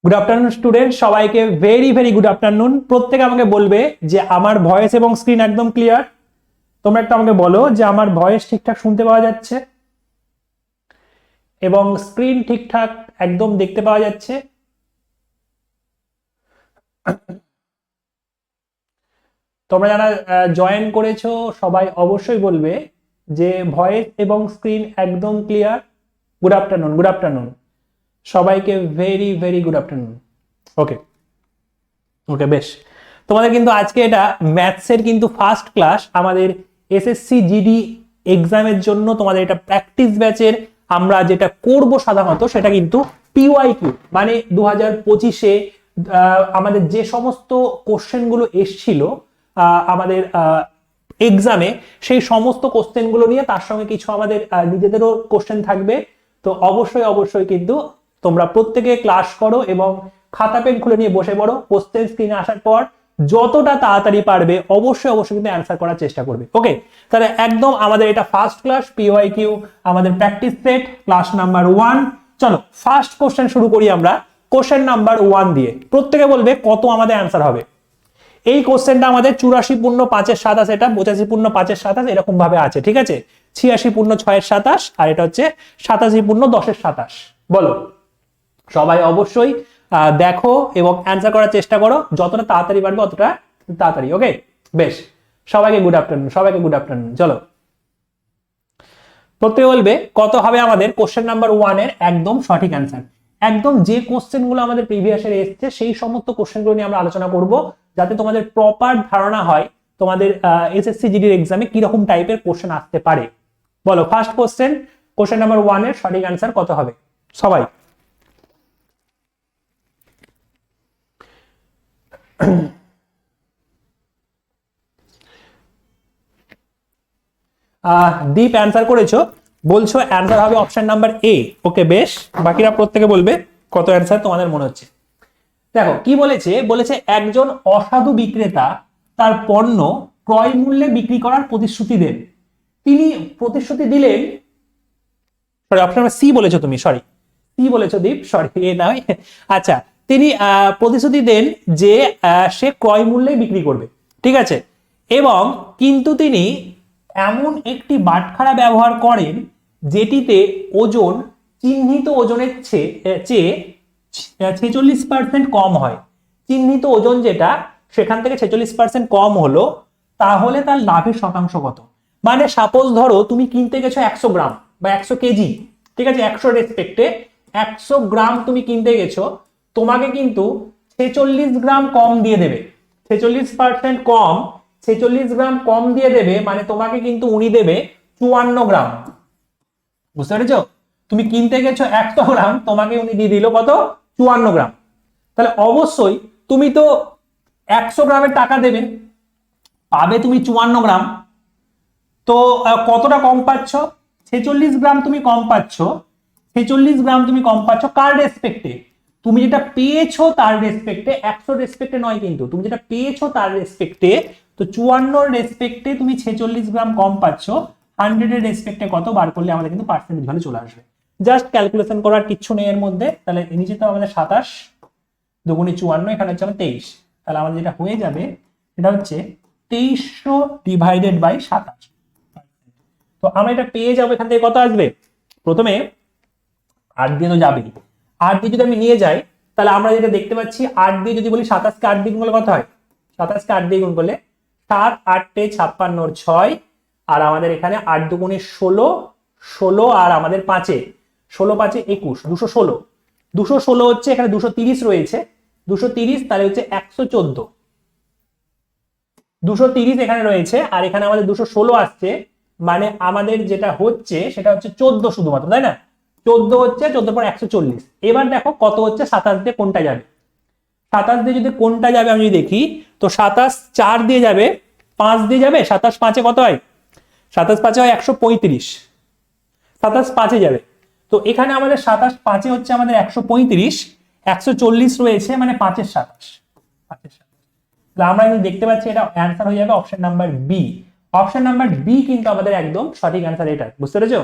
Good afternoon student, সবাইকে very very good afternoon. প্রত্যেকে আমাকে বলবে যে আমার ভয়েস এবং স্ক্রিন একদম ক্লিয়ার। তোমরা একটা আমাকে বলো যে আমার ভয়েস ঠিকঠাক শুনতে পাওয়া যাচ্ছে এবং স্ক্রিন ঠিকঠাক একদম দেখতে পাওয়া যাচ্ছে। তোমরা যারা জয়েন করেছো সবাই অবশ্যই বলবে যে ভয়েস এবং স্ক্রিন একদম clear. Good afternoon, good afternoon সবাইকে, ভেরি ভেরি গুড আফটারনুন। ওকে ওকে, বেশ। তোমাদের কিন্তু আজকে এটা ম্যাথসের কিন্তু ফার্স্ট ক্লাস। আমাদের এসএসসি জিডি এক্সামের জন্য তোমাদের এটা প্র্যাকটিস ব্যাচের আমরা যেটা করব সাধারণত সেটা কিন্তু পিওয়াইকিউ, মানে 2025-এ আমাদের যে সমস্ত কোশ্চেনগুলো এসছিল আমাদের এক্সামে, সেই সমস্ত কোশ্চেনগুলো নিয়ে তার সঙ্গে কিছু আমাদের নিজেদেরও কোশ্চেন থাকবে। তো অবশ্যই অবশ্যই কিন্তু তোমরা প্রত্যেকে ক্লাস করো এবং খাতা পেন খুলে নিয়ে বসে পড়ো। কোশ্চেন স্ক্রিনে আসার পর যতটা তাড়াতাড়ি পারবে অবশ্যই অবশ্যই কিন্তু অ্যান্সার করার চেষ্টা করবে। ওকে, তাহলে একদম আমাদের এটা ফার্স্ট ক্লাস পিওয়াইকিউ, আমাদের প্র্যাকটিস সেট ক্লাস নাম্বার 1। চলো ফার্স্ট কোশ্চেন শুরু করি আমরা কোশ্চেন নাম্বার 1 দিয়ে। প্রত্যেকে বলবে কত আমাদের অ্যান্সার হবে। এই কোশ্চেনটা আমাদের 84 পূর্ণ 5-এর 27, এটা 85 পূর্ণ 5-এর 27 এরকম ভাবে আছে, ঠিক আছে। 86 পূর্ণ 6-এর 27 আর এটা হচ্ছে 87 পূর্ণ 10-এর 27। বলো, সবাই অবশ্যই দেখো এবং অ্যান্সার করার চেষ্টা করো, যতটা তাড়াতাড়ি পারবে অতটা তাড়াতাড়ি। ওকে, বেশ। সবাইকে গুড আফটারনুন, সবাইকে গুড আফটারনুন। চলো প্রত্যেকে বলবে কত হবে আমাদের কোশ্চেন নাম্বার 1 এর একদম সঠিক অ্যান্সার। একদম যে কোশ্চেনগুলো আমাদের প্রিভিয়াসে এসেছে সেই সমস্ত কোশ্চেনগুলো নিয়ে আমরা আলোচনা করব, যাতে তোমাদের প্রপার ধারণা হয় তোমাদের এসএসসি জিডির এক্সামে কি রকম টাইপের কোশ্চেন আসতে পারে। বলো, ফার্স্ট কোশ্চেন, কোশ্চেন নাম্বার 1 এর সঠিক অ্যান্সার কত হবে সবাই। দীপ অ্যান্সার করেছো, বলছো অ্যান্সার হবে অপশন নাম্বার এ। ওকে, বেশ। বাকিরা প্রত্যেকে বলবে কত অ্যান্সার তোমাদের মনে হচ্ছে। দেখো কি বলেছে, বলেছে একজন অসাধু বিক্রেতা তার পণ্য ক্রয় মূল্যে বিক্রি করার প্রতিশ্রুতি দেন। তিনি প্রতিশ্রুতি দিলেন, সরি অপশন নাম্বার সি বলেছো তুমি, সরি সি বলেছো দীপ, সরি এ নয়। আচ্ছা, তিনি প্রতিশ্রুতি দেন যে সে ক্রয় মূল্যে বিক্রি করবে, ঠিক আছে। এবং কিন্তু তিনি এমন একটি বাটখারা ব্যবহার করেন যেটিতে ওজন চিহ্নিত ওজনের চেয়ে 46% কম হয়। চিহ্নিত ওজন যেটা সেখান থেকে 46% কম হলো, তাহলে তার লাভের শতাংশ কত? মানে সাপোজ ধরো তুমি কিনতে গেছো 100 গ্রাম বা 100 কেজি, ঠিক আছে, 100 রেসপেক্টে 100 গ্রাম তুমি কিনতে গেছো, তোমাকে কিন্তু 46 গ্রাম কম দিয়ে দেবে। 46% কম, 46 গ্রাম কম দিয়ে দেবে, মানে তোমাকে কিন্তু উনি দেবে 54 গ্রাম। বুঝতে পেরেছো? তুমি কিনতে গেছো 100 গ্রাম, তোমাকে উনি দিয়ে দিল কত? 54 গ্রাম। তাহলে অবশ্যই তুমি তো 100 গ্রামের টাকা দেবে, পাবে তুমি 54 গ্রাম। তো কতটা কম পাচ্ছ? 46 গ্রাম তুমি কম পাচ্ছ। 46 গ্রাম তুমি কম পাচ্ছ কার রেসপেক্টে? তুমি যেটা পেয়েছো তার রেসপেক্টে, 100 রেসপেক্টে নয় কিন্তু, তুমি যেটা পেয়েছো তার রেসপেক্টে। তো 54 রেসপেক্টে তুমি 46 গ্রাম কম পাচ্ছ। 100 এর রেসপেক্টে কত বার করলে আমাদের কিন্তু পার্সেন্টেজ ভ্যালু চলে আসবে। জাস্ট ক্যালকুলেশন করার কিচ্ছু নেই এর মধ্যে। তাহলে নিচে তো আমাদের 27 দুগুণে 54, এখানে হচ্ছে আমাদের 23। তাহলে আমাদের যেটা হয়ে যাবে সেটা হচ্ছে 2300 ডিভাইডেড বাই 27। তো আমরা এটা পেয়ে যাবো। এখান থেকে কত আসবে? প্রথমে 8 দিয়ে তো যাবেই, 8 দিয়ে যদি আমি নিয়ে যাই তাহলে আমরা যেটা দেখতে পাচ্ছি, 8 দিয়ে যদি বলি 27 কে 8 দিয়ে গুণ করলে কত হয়? 27 কে 8 দিয়ে গুণ করলে 7 8 56 6, আর আমাদের এখানে 8 দুগুণে 16, 16 আর আমাদের 5 16 5 21, 216। 216 হচ্ছে এখানে 230 রয়েছে, 230 তাহলে হচ্ছে 114। 230 এখানে রয়েছে আর এখানে আমাদের 216 আসছে, মানে আমাদের যেটা হচ্ছে সেটা হচ্ছে 14 শুধুমাত্র, তাই না? 14 হচ্ছে, 14 পর 140। এবার দেখো কত হচ্ছে 27 দিয়ে কোনটা যাবে। 27 দিয়ে যদি কোনটা যাবে আমি যদি দেখি, তো 27 4 দিয়ে যাবে, 5 দিয়ে যাবে। 27 5-এ কত হয়? 27 5-এ হয় 135। 27 5-এ যাবে। তো এখানে আমাদের 27 5-এ হচ্ছে আমাদের 135, 140 রয়েছে, মানে 5-এর 27। 5-এর 27। তাহলে আমরা কিন্তু দেখতে পাচ্ছি এটা অ্যান্সার হয়ে যাবে option number B. Option number B কিন্তু আমাদের একদম সঠিক অ্যান্সার এটা। বুঝতে পেরেছো?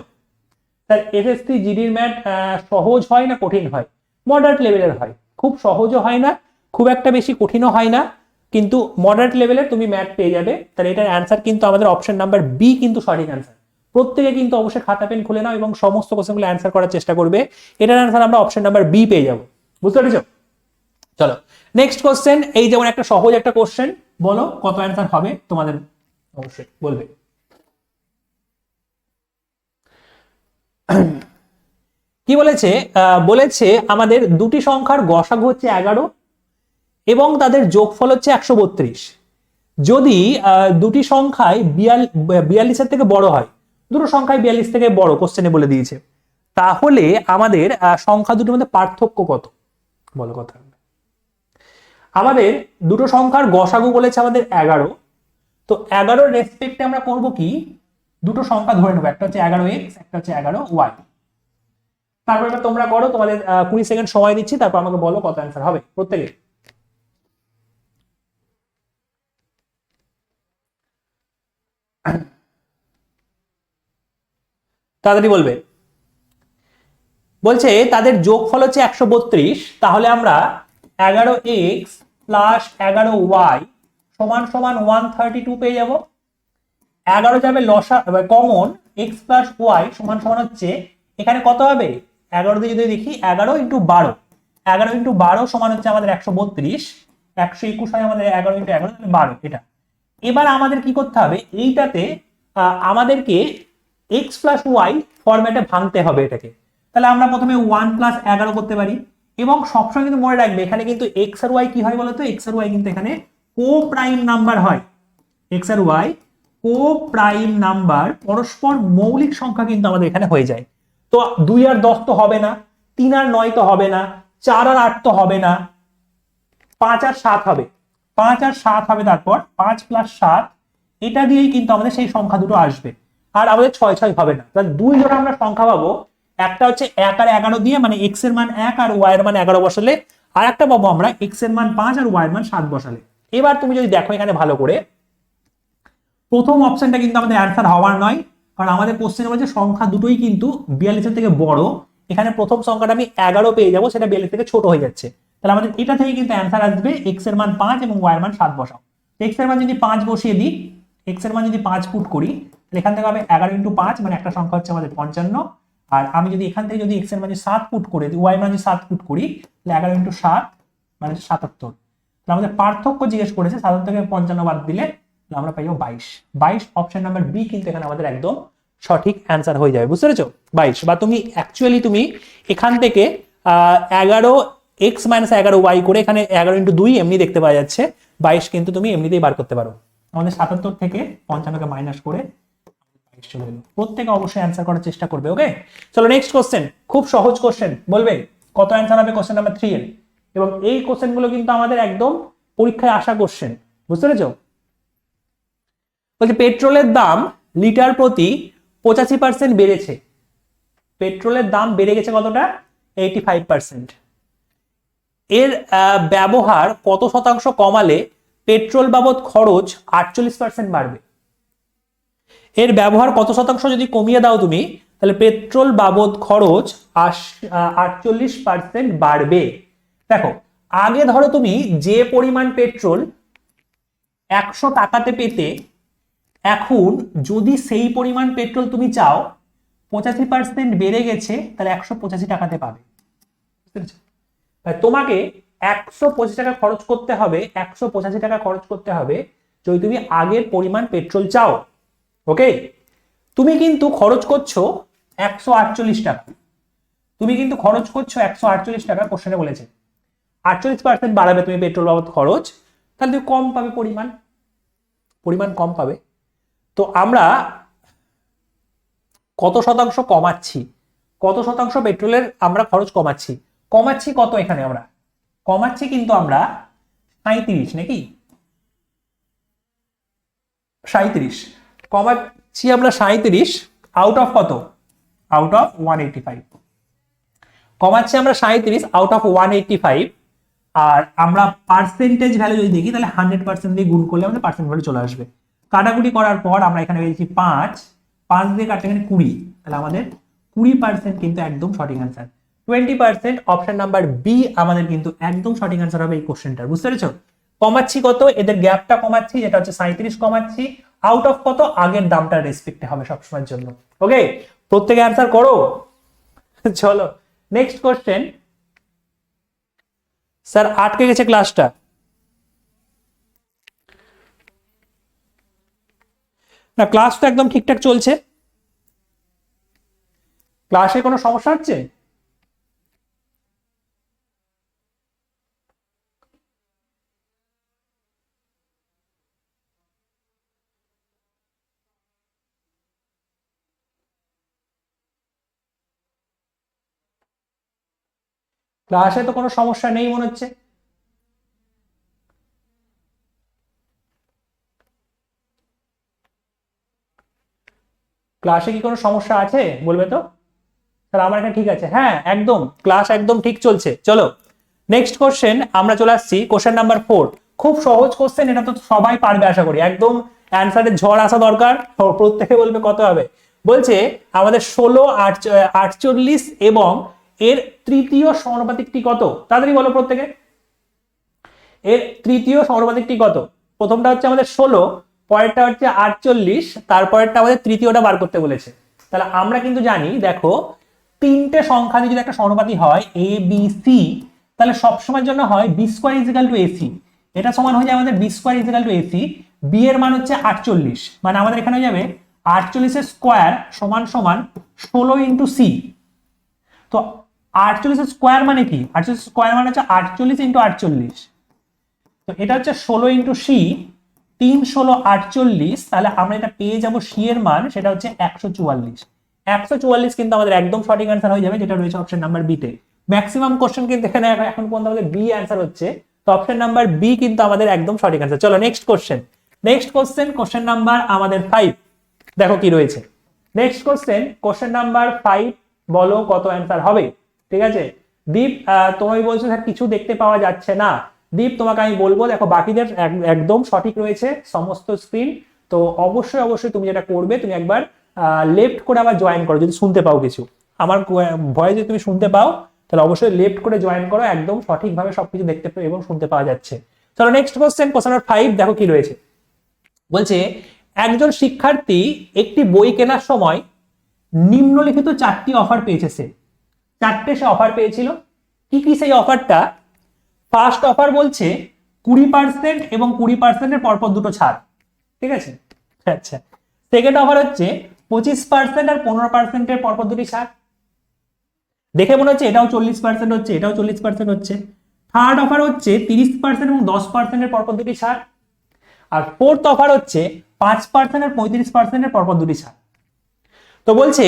তার এসএসসি জিডির ম্যাথ সহজ হয় না কঠিন হয়? মডারেট লেভেলের হয়। খুব সহজও হয় না, খুব একটা বেশি কঠিনও হয় না, কিন্তু মডারেট লেভেলের তুমি ম্যাথ পেয়ে যাবে। তাহলে এটার অ্যান্সার কিন্তু আমাদের অপশন নাম্বার বি কিন্তু সঠিক অ্যান্সার। প্রত্যেকে কিন্তু অবশ্যই খাতা পেন খুলে নাও এবং সমস্ত কোশ্চেনগুলো অ্যান্সার করার চেষ্টা করবে। এটার অ্যান্সার আমরা অপশন নাম্বার বি পেয়ে যাবো। বুঝতে পেরেছো? চলো নেক্সট কোশ্চেন। এই যেমন একটা সহজ একটা কোশ্চেন, বলো কত অ্যান্সার হবে তোমাদের, অবশ্যই বলবে। কি বলেছে? বলেছে আমাদের দুটি সংখ্যার গসাগু হচ্ছে 11 এবং তাদের যোগফল হচ্ছে 132। যদি দুটি সংখ্যায় 42-এর থেকে বড় হয়, দুটো সংখ্যায় 42 থেকে বড় কোশ্চেনে বলে দিয়েছে, তাহলে আমাদের সংখ্যা দুটোর মধ্যে পার্থক্য কত? বলো কথা। আমাদের দুটো সংখ্যার গসাগু বলেছে আমাদের 11, তো 11 রেসপেক্টে আমরা করব কি, দুটো সংখ্যা ধরে নেবো, একটা হচ্ছে 11x, একটা হচ্ছে 11y। তারপর এটা তোমরা করো, তোমাদের 20 সেকেন্ড সময় দিচ্ছি, তারপর আমাকে বলো কত অ্যান্সার হবে প্রত্যেকে। তাড়াতাড়ি বলবে। বলছে তাদের যোগফল হচ্ছে 132, তাহলে আমরা 11x প্লাস 11y সমান সমান 132 পেয়ে যাব। 11 যাবে লসা কমন, x প্লাস ওয়াই সমান সমান হচ্ছে এখানে কত হবে, 11 দিয়ে যদি দেখি 11 ইন্টু 12, 11 ইন্টু 12 সমান হচ্ছে আমাদের 132, 121 হয় আমাদের 11 ইন্টু 11 12 এটা। এবার আমাদের কি করতে হবে, এইটাতে আমাদেরকে x প্লাস ওয়াই ফরম্যাটে ভাঙতে হবে এটাকে। তাহলে আমরা প্রথমে 1 প্লাস 11 করতে পারি, এবং সবসময় কিন্তু মনে রাখবে এখানে কিন্তু x আর y কি হয় বলতো, x আর y কিন্তু এখানে কো প্রাইম নাম্বার হয়। x আর y কো প্রাইম নাম্বার, পরস্পর মৌলিক সংখ্যা কিন্তু আমাদের এখানে হয়ে যায়। তো 2 আর 10 তো হবে না, 3 আর 9 তো হবে না, 4 আর 8 তো হবে না, 5 আর 7 হবে, 5 আর 7 হবে, তারপর 5 প্লাস 7, এটা দিয়েই কিন্তু আমাদের সেই সংখ্যা দুটো আসবে। আর আমাদের 6 6 হবে না। তাহলে দুই জোড়া আমরা সংখ্যা পাবো, একটা হচ্ছে 1 আর 11 দিয়ে, মানে x এর মান 1 আর y এর মান 11 বসালে, আর একটা পাবো আমরা x এর মান 5 আর y এর মান 7 বসালে। এবার তুমি যদি দেখো এখানে ভালো করে, প্রথম অপশনটা কিন্তু আমাদের অ্যান্সার হওয়ার নয়, কারণ আমাদের কোশ্চেনে বলছে সংখ্যা দুটোই কিন্তু 42 এর থেকে বড়। এখানে প্রথম সংখ্যাটা আমি 11 পেয়ে যাবো, সেটা 42 থেকে ছোট হয়ে যাচ্ছে। তাহলে আমাদের এটা থেকে কিন্তু অ্যান্সার আসবে x এর মান 5 এবং y এর মান 7 বসাও। x এর মান যদি 5 বসিয়ে দিই, x এর মান যদি 5 পুট করি, তাহলে এখান থেকে হবে 11 ইন্টু 5, মানে একটা সংখ্যা হচ্ছে আমাদের 55। আর আমি যদি এখান থেকে যদি x এর মান 7 পুট করে দিই, y এর মান 7 পুট করি, তাহলে 11 ইন্টু 7 মানে 77। তাহলে আমাদের পার্থক্য জিজ্ঞেস করেছে, 77 থেকে 55 বাদ দিলে আমরা পাইবো 22। 22 অপশন নাম্বার বি কিন্তু এখানে আমাদের একদম সঠিক অ্যান্সার হয়ে যাবে। বুঝতে পেরেছো? 22, বা তুমি অ্যাকচুয়ালি তুমি এখান থেকে 11x মাইনাস 11y করে এখানে 11 ইন্টু 2 এমনি দেখতে পাওয়া যাচ্ছে, 22 কিন্তু তুমি এমনিতেই বার করতে পারো। আমাদের 77 থেকে 55কে মাইনাস করে 22 চলে এলো। প্রত্যেকে অবশ্যই অ্যান্সার করার চেষ্টা করবে। ওকে, চলো নেক্সট কোশ্চেন। খুব সহজ কোশ্চেন, বলবে কত অ্যান্সার হবে কোশ্চেন নাম্বার 3 এর। এবং এই কোশ্চেনগুলো কিন্তু আমাদের একদম পরীক্ষায় আসা কোশ্চেন। বুঝতে পেরেছো? বলছে পেট্রোলের দাম লিটার প্রতি 85% বেড়েছে। পেট্রোলের দাম বেড়ে গেছে কতটা, 85%। এর ব্যবহার কত শতাংশ কমালে পেট্রোল বাবদ খরচ 48% বাড়বে। এর ব্যবহার কত শতাংশ যদি কমিয়ে দাও তুমি, তাহলে পেট্রোল বাবদ খরচ 48% বাড়বে। দেখো, আগে ধরো তুমি যে পরিমাণ পেট্রোল 100 টাকাতে পেতে, এখন যদি সেই পরিমাণ পেট্রোল তুমি চাও, 85% বেড়ে গেছে, তাহলে 185 টাকাতে পাবে। তোমাকে 125 টাকা খরচ করতে হবে, 185 টাকা খরচ করতে হবে যদি তুমি আগের পরিমাণ পেট্রোল চাও। ওকে, তুমি কিন্তু খরচ করছো 148 টাকা, তুমি কিন্তু খরচ করছো 148 টাকা। কোশ্চেনে বলেছে 48% বাড়াবে তুমি পেট্রোল বাবদ খরচ, তাহলে তুমি কম পাবে, পরিমাণ কম পাবে। তো আমরা কত শতাংশ কমাচ্ছি, কত শতাংশ পেট্রোলের আমরা খরচ কমাচ্ছি কত, এখানে আমরা কমাচ্ছি কিন্তু আমরা 37, নাকি 37 কমাচ্ছি আমরা 37 আউট অফ কত, আউট অফ 185 কমাচ্ছি আমরা 37 আউট অফ 185। আর আমরা পার্সেন্টেজ ভ্যালু যদি দেখি, তাহলে 100% দিয়ে গুণ করলে আমাদের পার্সেন্ট ভ্যালু চলে আসবে। কাটাকুটি করার পর আমরা এখানে পেয়েছি 5 দিয়ে কাটলে এখানে 20, তাহলে আমাদের 20% কিন্তু একদম সঠিক অ্যান্সার। 20%। অপশন নাম্বার বি আমাদের কিন্তু একদম সঠিক অ্যান্সার হবে এই কোশ্চেনটা। বুঝতে পেরেছো? কমাচ্ছি কত, এদের গ্যাপটা কমাচ্ছি, যেটা হচ্ছে 37 কমাচ্ছি, আউট অফ কত, আগের দামটা রেসপেক্টে হবে সবসময়ের জন্য। ওকে, প্রত্যেকে অ্যান্সার করো। চলো নেক্সট কোশ্চেন। স্যার আটকে গেছে ক্লাসটা। না, ক্লাস তো একদম ঠিকঠাক চলছে। ক্লাসে কোনো সমস্যা হচ্ছে? ক্লাসে তো কোনো সমস্যা নেই মনে হচ্ছে। ক্লাসে কি কোনো সমস্যা আছে বলবে তো? তাহলে আমার এখানে ঠিক আছে। হ্যাঁ একদম, ক্লাস একদম ঠিক চলছে। চলো নেক্সট কোশ্চেন আমরা চলে আসছি, কোশ্চেন নাম্বার 4। খুব সহজ কোশ্চেন, এটা তো সবাই পারবে আশা করি। একদম অ্যান্সারের ঝড় আসা দরকার। প্রত্যেকে বলবে কত হবে। বলছে আমাদের 16, 48 এবং এর তৃতীয় সমানুপাতিকটি কত? তাড়াতাড়ি বলো প্রত্যেকে। এর তৃতীয় সমানুপাতিকটি কত? প্রথমটা হচ্ছে আমাদের 16, পরেরটা হচ্ছে 48, তারপরেরটা আমাদের তৃতীয়টা বার করতে বলেছে। তাহলে আমরা কিন্তু জানি, দেখো তিনটে সংখ্যা দিয়ে যদি একটা সমানুপাতিক হয় এ বি সি, তাহলে সবসময়ের জন্য হয় B square is equal to AC. এটা সমান হয়ে যায় আমাদের B square is equal to AC. B এর মান হচ্ছে 48, মানে আমাদের এখানে হয়ে যাবে 48 এর স্কোয়ার সমান সমান 16 ইন্টু সি। তো 48 এর স্কোয়ার মানে কি? 48 স্কোয়ার মানে হচ্ছে 48 ইন্টু 48। তো এটা হচ্ছে 16 ইন্টু সি, 3 16 48। তাহলে আমরা এটা পেয়ে যাব সি এর মান, সেটা হচ্ছে 144। 144 কিন্তু আমাদের একদম সঠিক অ্যান্সার হয়ে যাবে, যেটা রয়েছে অপশন নাম্বার বি তে। ম্যাক্সিমাম কোশ্চেন কিন্তু এখানে এখন পর্যন্ত আমাদের বি অ্যান্সার হচ্ছে, তো অপশন নাম্বার বি কিন্তু আমাদের একদম সঠিক অ্যান্সার। চলো next question. Next question, question number আমাদের 5। দেখো কি রয়েছে নেক্সট কোশ্চেন। কোশ্চেন নাম্বার 5, বলো কত অ্যান্সার হবে। ঠিক আছে দীপ, তুমি বলছো স্যার কিছু দেখতে পাওয়া যাচ্ছে না। দীপ তোমাকে আমি বলবো, দেখো বাকিদের একদম সঠিক রয়েছে সমস্ত স্ক্রিন। তো অবশ্যই অবশ্যই তুমি যেটা করবে, তুমি একবার লেফট করে আবার জয়েন করো যদি শুনতে পাও কিছু। আমার ভয়েস যদি তুমি শুনতে পাও, তাহলে অবশ্যই লেফট করে জয়েন করো, একদম সঠিকভাবে সবকিছু দেখতে পাও এবং শুনতে পাওয়া যাচ্ছে। চলো নেক্সট কোশ্চেন, কোশ্চেন নাম্বার 5, দেখো কি রয়েছে। বলছে একজন শিক্ষার্থী একটি বই কেনার সময় নিম্নলিখিত 4টি অফার পেয়েছে। সে 4টে সে অফার পেয়েছিল। কি কি সেই অফারটা? ফার্স্ট অফার বলছে 20% এবং 20% পরপর দুটো ছাড়। ঠিক আছে, আচ্ছা। সেকেন্ড অফার হচ্ছে 25% আর 15% পরপর দুটি ছাড়। দেখে মনে হচ্ছে এটাও 40% হচ্ছে, এটাও 40% হচ্ছে। থার্ড অফার হচ্ছে 30% এবং 10% পরপর দুটি ছাড়। আর ফোর্থ অফার হচ্ছে 5% আর 35% পরপর দুটি ছাড়। তো বলছে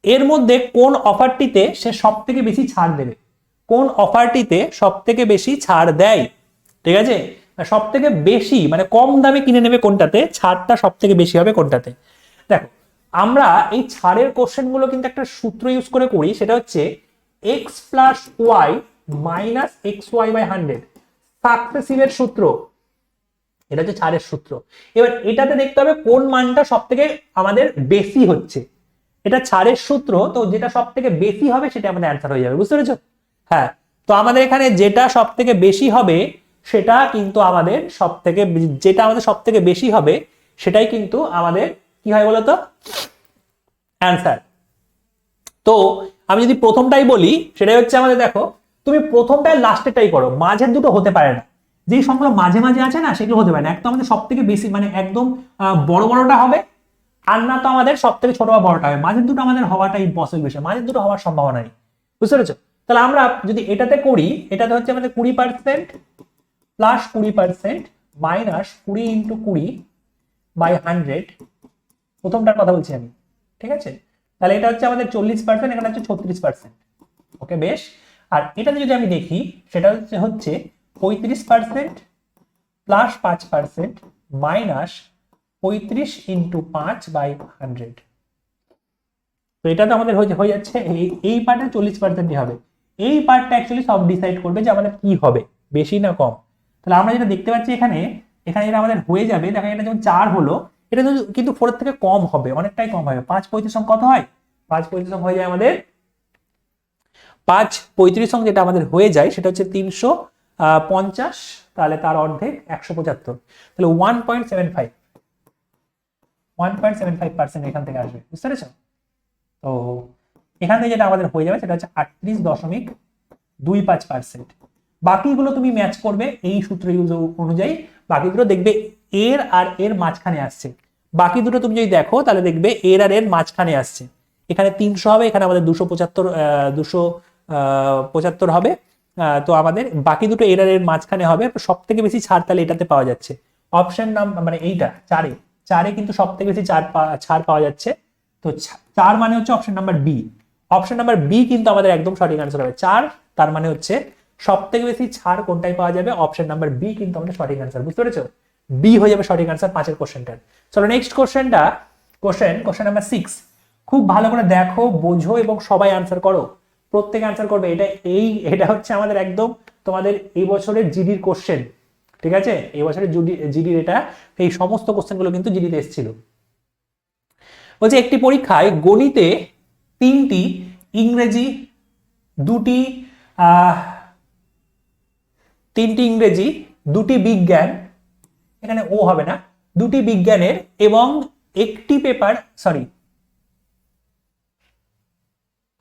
এর মধ্যে কোন অফারটিতে সে সব থেকে বেশি ছাড় দেবে? কোন অফারটিতে সব থেকে বেশি ছাড় দেয়? ঠিক আছে, সব থেকে বেশি মানে কম দামে কিনে নেবে কোনটাতে, ছাড়টা সব থেকে বেশি হবে কোনটাতে। দেখো আমরা এই ছাড়ের কোশ্চেন গুলো কিন্তু একটা সূত্র ইউজ করে করি, সেটা হচ্ছে X plus Y minus X Y by 100 সাকসেসিভের সূত্র। এটা হচ্ছে ছাড়ের সূত্র। এবার এটাতে দেখতে হবে কোন মানটা সব থেকে আমাদের বেশি হচ্ছে। এটা ছাড়ের সূত্র, তো যেটা সব থেকে বেশি হবে সেটা আমাদের অ্যান্সার হয়ে যাবে। বুঝতে পেরেছো? হ্যাঁ, তো আমাদের এখানে যেটা সব থেকে বেশি হবে সেটা কিন্তু আমাদের সব থেকে, যেটা আমাদের সব থেকে বেশি হবে সেটাই কিন্তু আমাদের কি হয় বলতো, অ্যান্সার। তো আমি যদি প্রথমটাই বলি, সেটাই হচ্ছে আমাদের, দেখো তুমি প্রথমটাই লাস্টেরটাই করো, মাঝের দুটো হতে পারে না। যে সংখ্যাগুলো মাঝে মাঝে আছে না, সেগুলো হতে পারে না। একটা আমাদের সব থেকে বেশি মানে একদম বড় বড়টা হবে, আর না তো আমাদের সব থেকে ছোট বা বড়টা হবে। মাঝের দুটো আমাদের হওয়াটা ইম্পসিবল বিষয়, মাঝের দুটো হওয়ার সম্ভাবনা নেই। বুঝতে পেরেছো? তাহলে আমরা যদি এটাতে করি, এটাতে হচ্ছে আমাদের 20% প্লাস 20% মাইনাস 20 ইন্টু 20 বাই 100। প্রথমটার কথা বলছি আমি। ঠিক আছে, তাহলে এটা হচ্ছে আমাদের 40%, এখানে হচ্ছে 36%। ওকে বেশ। আর এটাতে যদি আমি দেখি, সেটা হচ্ছে 35% প্লাস 5% মাইনাস 35 ইন্টু 5 বাই 100। তো এটা তো আমাদের হয়ে যাচ্ছে এই পার্টে 40%ই হবে। এই পার্টটা অ্যাকচুয়ালি সব ডিসাইড করবে যে আমাদের কি হবে, বেশি না কম। তাহলে আমরা যেটা দেখতে পাচ্ছি এখানে, এখানে যেটা আমাদের হয়ে যাবে, দেখো এটা যেমন 4 হলো, এটা কিন্তু 4 থেকে কম হবে, অনেকটাই কম হবে। 5 35 কত হয়? 5 35 হয়ে যায় আমাদের 5 35 অঙ্ক যেটা আমাদের হয়ে যায় সেটা হচ্ছে 350, তাহলে তার অর্ধেক 175, তাহলে 1.75% এখান থেকে আসবে, বুঝতে পেরেছো? তো এখান থেকে যেটা আমাদের হয়ে যাবে সেটা হচ্ছে 38.25%। বাকিগুলো তুমি ম্যাচ করবে এই সূত্র অনুযায়ী, বাকিগুলো দেখবে এর আর এর মাঝখানে আসছে। বাকি দুটো তুমি যদি দেখো তাহলে দেখবে এর আর এর মাঝখানে আসছে, এখানে 300 হবে, এখানে আমাদের 275 হবে। তো আমাদের বাকি দুটো এর আর এর মাঝখানে হবে, সব থেকে বেশি ছাড় তাহলে এটাতে পাওয়া যাচ্ছে। অপশন নাম্বার মানে এইটা 4 কিন্তু সব থেকে বেশি ছাড় পাওয়া যাচ্ছে। তো 4 মানে হচ্ছে option number B. Option number B কিন্তু আমাদের একদম সঠিক আনসার হবে 4, তার মানে হচ্ছে সব থেকে বেশি ছাড় কোনটাই পাওয়া যাবে, অপশন নাম্বার বি কিন্তু আমাদের সঠিক আনসার, বুঝতে পেরেছো? বি হয়ে যাবে সঠিক আনসার 5 এর কোশ্চেনটার। চলো নেক্সট কোশ্চেনটা, কোশ্চেন নাম্বার 6। খুব ভালো করে দেখো, বোঝো এবং সবাই আনসার করো, প্রত্যেকে আনসার করবে। এটা হচ্ছে আমাদের একদম তোমাদের এই বছরের জিডির কোশ্চেন, ঠিক আছে? এই বছরের জিডির এটা, এই সমস্ত কোশ্চেনগুলো কিন্তু জিডিতে এসেছিল। বলছে একটি পরীক্ষায় গণিতে 3টি, ইংরেজি 2টি, 3টি ইংরেজি 2টি বিজ্ঞান, এখানে ও হবে না, 2টি বিজ্ঞানের এবং একটি পেপার, সরি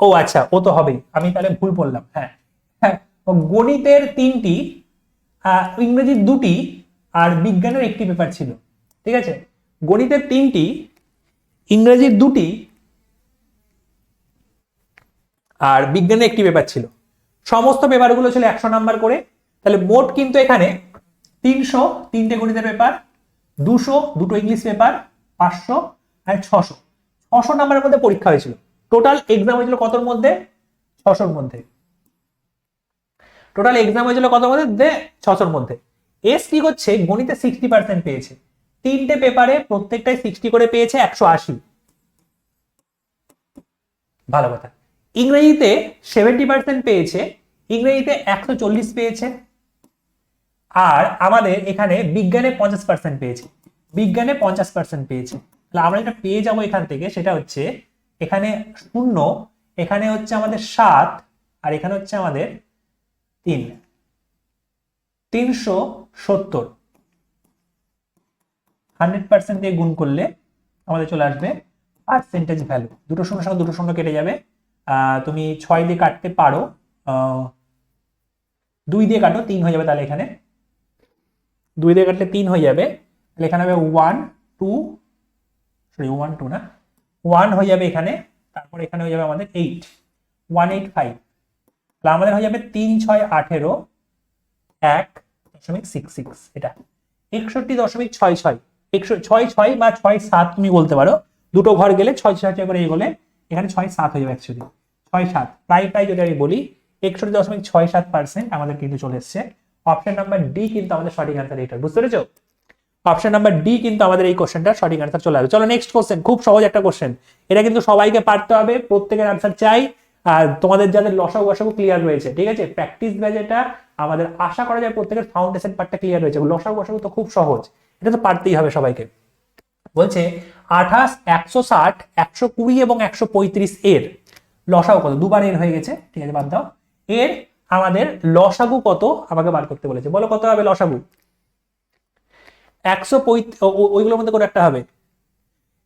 ও আচ্ছা ও তো হবেই, আমি তাহলে ভুল বললাম। হ্যাঁ হ্যাঁ, গণিতের 3টি, ইংরেজির 2টি আর বিজ্ঞানের একটি পেপার ছিল, ঠিক আছে? গণিতের 3টি, ইংরেজির 2টি আর বিজ্ঞানের একটি পেপার ছিল, সমস্ত পেপারগুলো ছিল 100 নাম্বার করে। তাহলে মোট কিন্তু এখানে 300 3টে গণিতের পেপার, 200 2টো ইংলিশ পেপার, 500 আর 600 নাম্বারের মধ্যে পরীক্ষা হয়েছিল। টোটাল এক্সাম হয়েছিল কতর মধ্যে? 600-র মধ্যে। টোটাল এক্সাম হয়েছিল কত মধ্যে? 600-র মধ্যে। এস কি করছে, গণিতে 60% পেয়েছে, 3টে পেপারে প্রত্যেকটাই 60 করে পেয়েছে, 180, ভালো কথা। ইংরেজিতে 70% পেয়েছে, ইংরেজিতে 140 পেয়েছে। আর আমাদের এখানে বিজ্ঞানে 50% পেয়েছে, বিজ্ঞানে 50% পেয়েছে। তাহলে আমরা যেটা পেয়ে যাবো এখান থেকে সেটা হচ্ছে এখানে 0, এখানে হচ্ছে আমাদের 7, আর এখানে হচ্ছে আমাদের 3, 370। 100% দিয়ে গুণ করলে আমাদের চলে আসবে পার্সেন্টেজ ভ্যালু। দুটো শূন্য সঙ্গে দুটো শূন্য কেটে যাবে, তুমি 6 দিয়ে কাটতে পারো, 2 দিয়ে কাটো 3 হয়ে যাবে, তাহলে এখানে 2 দিয়ে কাটলে 3 হয়ে যাবে, তাহলে এখানে হবে 1 2, সরি 1 2 না, 1 হয়ে যাবে এখানে, তারপর এখানে হয়ে যাবে আমাদের 8, 185। তাহলে আমাদের হয়ে যাবে 3 6 18, 1.66, এটা 61.66, 166 বা 67 তুমি বলতে পারো, দুটো ঘর গেলে 6 6 করে এগোলে এখানে 6 7 হয়ে যাবে, অ্যাকচুয়ালি 6 7 প্রায় যদি আমি বলি 61.67% আমাদের কিন্তু চলে এসছে। অপশন নাম্বার ডি কিন্তু আমাদের সঠিক আনসার এটা, বুঝতে পেরেছো? অপশন নাম্বার ডি কিন্তু আমাদের এই কোশ্চেনটা সঠিক আনসার চলে আসবে। চলো নেক্সট কোশ্চেন, খুব সহজ একটা কোশ্চেন, এটা কিন্তু সবাইকে পারতে হবে, প্রত্যেকের আনসার চাই। আর তোমাদের যাদের লসাগু গসাগু ক্লিয়ার রয়েছে, ঠিক আছে, প্র্যাকটিস ব্যাচ, এটা আমাদের আশা করা যায় প্রত্যেকের ফাউন্ডেশন পার্টটা ক্লিয়ার রয়েছে। লসাগু গসাগু তো খুব সহজ, এটা তো পারতেই হবে সবাইকে। বলছে 28 160 120 এবং 135 এর লসাগু কত? দুবার এর হয়ে গেছে, ঠিক আছে বাদ দাও। এর আমাদের লসাগু কত আমাকে বার করতে বলেছে, বলো কত হবে লসাগু? 135, ওইগুলোর মধ্যে কোনো একটা হবে।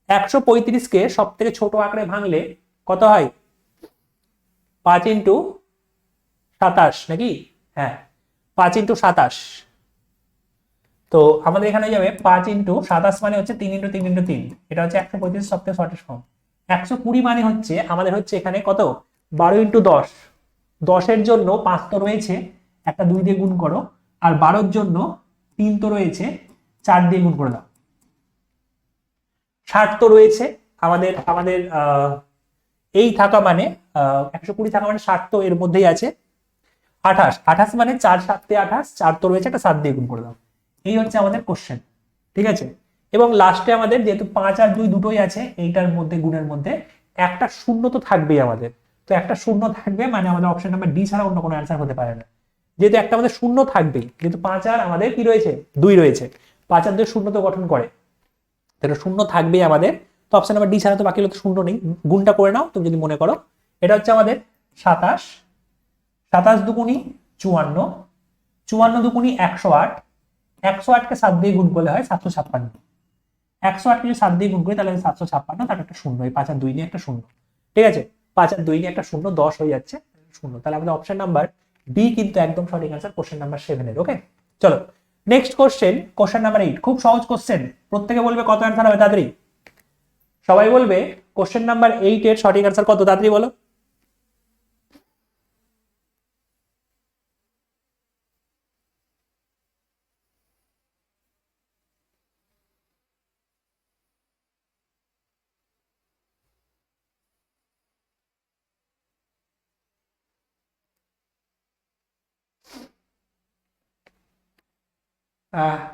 135কে সব থেকে ছোট আকারে ভাঙলে কত হয়? 5 × 27 নাকি? হ্যাঁ 5 × 27। তো আমাদের এখানে যাবে 5 × 27 মানে হচ্ছে 3 × 3 × 3, এটা হচ্ছে 135 সব থেকে শর্টেস্ট ফর্ম। 120 মানে হচ্ছে আমাদের হচ্ছে এখানে কত? 12 × 10, 10-এর জন্য 5 তো রয়েছে, একটা 2 দিয়ে গুণ করো, আর 12-র জন্য 3 তো রয়েছে, 4 দিয়ে গুণ করে দাও। 60 তো রয়েছে আমাদের আমাদের এই থাকা মানে 120 থাকা মানে 60 তো এর মধ্যেই আছে। 28 মানে 4 7 28, 4 তো রয়েছে, একটা 7 দিয়ে গুণ করে দাও। এই হচ্ছে আমাদের কোশ্চেন, ঠিক আছে? এবং লাস্টে আমাদের যেহেতু 5 আর 2 দুটোই আছে, এইটার মধ্যে গুণের মধ্যে একটা শূন্য তো থাকবেই আমাদের, তো একটা শূন্য থাকবে মানে আমাদের অপশন নাম্বার ডি ছাড়া অন্য কোনো অ্যান্সার হতে পারে না। যেহেতু একটা আমাদের শূন্য থাকবেই, যেহেতু 5 আর আমাদের কি রয়েছে? 2 রয়েছে, 5 আর 2 শূন্য তো গঠন করে, তাহলে শূন্য থাকবেই আমাদের। তো অপশন নাম্বার ডি ছাড়া তো বাকি হলো তো শূন্য নেই, গুণটা করে নাও তুমি যদি মনে করো। এটা হচ্ছে আমাদের 27 27 দুগুণী 54, 54 দুগুণী 108, 108কে 7 দিয়ে গুণ করলে হয় 756, 108কে যদি 7 দিয়ে গুণ করি তাহলে 756, তার একটা শূন্য, এই 5 আর 2 নিয়ে একটা শূন্য, ঠিক আছে, 5 আর 2 নিয়ে একটা শূন্য, 10 হয়ে যাচ্ছে শূন্য। তাহলে আমাদের অপশন নাম্বার ডি কিন্তু একদম সঠিক আনসার কোশ্চেন নাম্বার 7 এর। ওকে, চলো নেক্সট কোশ্চেন, কোশ্চেন নাম্বার 8। খুব সহজ কোশ্চেন, প্রত্যেকে বলবে কত অ্যান্সার হবে তাড়াতাড়ি, সবাই বলবে কোশ্চেন নাম্বার 8 এর সঠিক অ্যান্সার কত, তাড়াতাড়ি বলো।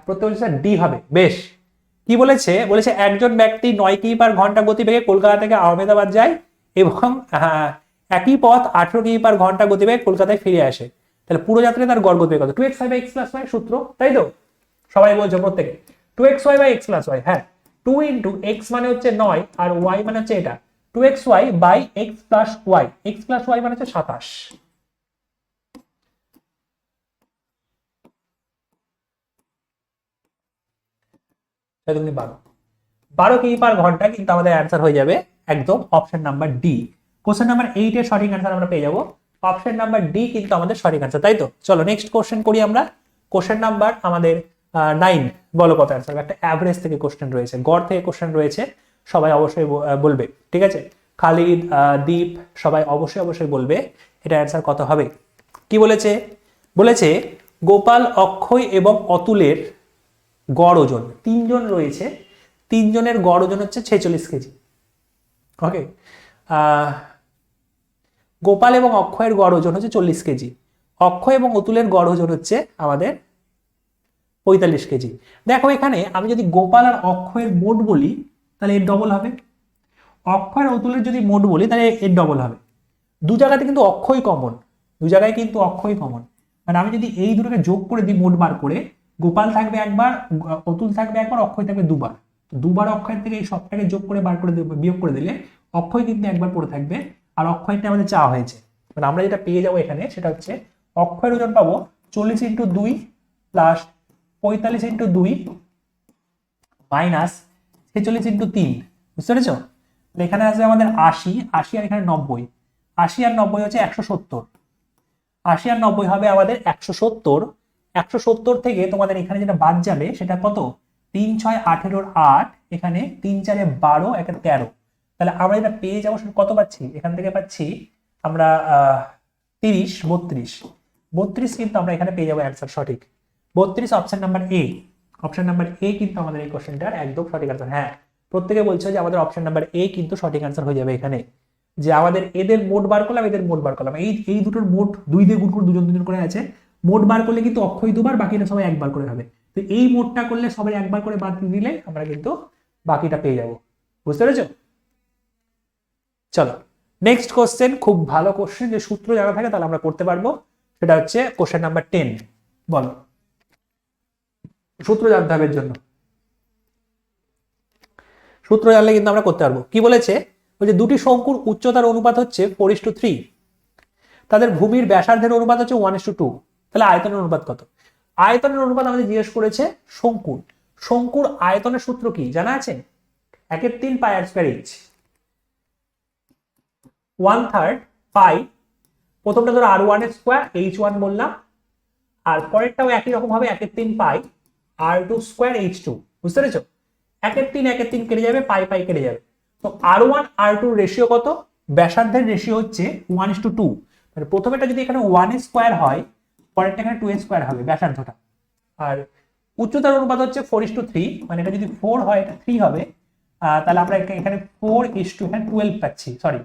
প্রত্যেক বলছে ডি হবে। বেশ, কি বলেছে, বলেছে একজন ব্যক্তি 9 কিমি/ঘন্টা গতিবেগে কলকাতা থেকে আহমেদাবাদ যায় এবং একই পথ 18 কিমি/ঘন্টা গতিবেগে কলকাতায় ফিরে আসে, তাহলে পুরো যাত্রায় তার গড় গতিবেগ কত? 2x/x+y সূত্র, তাই তো সবাই বলছো প্রত্যেকে 2xy/x+y। হ্যাঁ, 2 ইন্টু এক্স মানে হচ্ছে 9 আর y মানে হচ্ছে এটা 2xy/x+y, x+y মানে হচ্ছে 27, তুমি 12 কিমি/ঘন্টা কিন্তু আমাদের অ্যান্সার হয়ে যাবে একদম option number D. Question number 8 এর সঠিক অ্যান্সার আমরা পেয়ে যাব অপশন নাম্বার ডি কিন্তু আমাদের সঠিক অ্যান্সার, তাই তো। চলো নেক্সট কোশ্চেন করি আমরা। কোশ্চেন নাম্বার আমাদের 9, বলো কত অ্যান্সার? একটা অ্যাভারেজ থেকে কোশ্চেন রয়েছে, গড় থেকে কোশ্চেন রয়েছে, সবাই অবশ্যই বলবে, ঠিক আছে। খালিদ, দীপ সবাই অবশ্যই বলবে এটা অ্যান্সার কত হবে। কি বলেছে, বলেছে গোপাল, অক্ষয় এবং অতুলের গড় ওজন, 3 জন রয়েছে, 3 জনের গড় ওজন হচ্ছে 46 কেজি। ওকে, গোপাল এবং অক্ষয়ের গড় ওজন হচ্ছে 40 কেজি, অক্ষয় এবং অতুলের গড় ওজন হচ্ছে আমাদের 45 কেজি। দেখো এখানে আমি যদি গোপাল আর অক্ষয়ের মোট বলি তাহলে এর ডবল হবে, অক্ষয় আর অতুলের যদি মোট বলি তাহলে এর ডবল হবে। দু জায়গাতে কিন্তু অক্ষয় কমন, দু জায়গায় কিন্তু অক্ষয় কমন, মানে আমি যদি এই দুটোকে যোগ করে দিই মোট বার করে, গোপাল থাকবে একবার, অতুল থাকবে একবার, অক্ষয় থাকবে দুবার, দুবার অক্ষয়ের থেকে এই সবটাকে যোগ করে বার করে বিয়োগ করে দিলে অক্ষয় কিন্তু একবার পড়ে থাকবে, আর অক্ষয়টা আমাদের চাওয়া হয়েছে, মানে আমরা যেটা পেয়ে যাবো এখানে সেটা হচ্ছে অক্ষয়ের ওজন পাবো 40 into 2 plus 45 into 2 minus 46 into 3, বুঝতে পেরেছো? এখানে আসবে আমাদের 80, 80 আর এখানে 90, 80 আর 90 হচ্ছে 170, 80 আর 90 হবে আমাদের 170, 170 থেকে তোমাদের এখানে যেটা বাদ যাবে সেটা কত? 3 6 18 8, এখানে 3 4 12, 1 13, তাহলে আমরা যেটা পেয়ে যাবো সেটা কত পাচ্ছি? এখান থেকে পাচ্ছি আমরা 30, 32, 32 কিন্তু আমরা এখানে পেয়ে যাবো অ্যান্সার সঠিক 32, option number A. Option number A কিন্তু আমাদের এই কোশ্চেনটার একদম সঠিক অ্যান্সার। হ্যাঁ, প্রত্যেকে বলছে যে আমাদের অপশন নাম্বার এ কিন্তু সঠিক অ্যান্সার হয়ে যাবে এখানে, যে আমাদের এদের মোট বার করলাম, এদের মোট বার করলাম, এই দুটোর মোট 2 দিয়ে গুণ করে দুজন করে আছে, মোট বার করলে কিন্তু অক্ষয় দুবার, বাকিটা সবাই একবার করে হবে, তো এই মোটটা করলে সবাই একবার করে বাদ দিলে আমরা কিন্তু বাকিটা পেয়ে যাব, বুঝতে পেরেছো? চলো নেক্সট কোশ্চেন, খুব ভালো কোশ্চেন, যে সূত্র জানা থাকে তাহলে আমরা করতে পারবো, সেটা হচ্ছে কোশ্চেন নাম্বার 10। বলো, সূত্র জানতে হবে এর জন্য, সূত্র জানলে কিন্তু আমরা করতে পারবো। কি বলেছে, বলছে দুটি শঙ্কুর উচ্চতার অনুপাত হচ্ছে 4:3, তাদের ভূমির ব্যাসার্ধের অনুপাত হচ্ছে 1:2, তাহলে আয়তনের অনুপাত কত? আয়তনের অনুপাত আমাদের জিজ্ঞেস করেছে শঙ্কুর, শঙ্কুর আয়তনের সূত্র কি জানা আছে? 1/3 পাই আর স্কয়ার এইচ, 1/3 পাই, প্রথমটা ধরো r1 এর স্কয়ার h1 বললাম, আর পরেরটাও একই রকম হবে 1/3 পাই r2 স্কয়ার h2, বুঝতে পেরেছো? 1/3 1/3 কেটে যাবে, পাই পাই কেটে যাবে, তো r1 r2 রেশিও কত? ব্যাসার্ধের রেশিও হচ্ছে 1:2, মানে প্রথমেটা যদি এখানে 1 স্কয়ার হয়, পরেরটা এখানে 2 স্কয়ার হবে ব্যাসার্ধটা, আর উচ্চতার অনুপাত হচ্ছে 4:3, মানে এটা যদি 4 হয় এটা 3 হবে, তাহলে আমরা এখানে 4:, এখানে 12 পাচ্ছি, সরি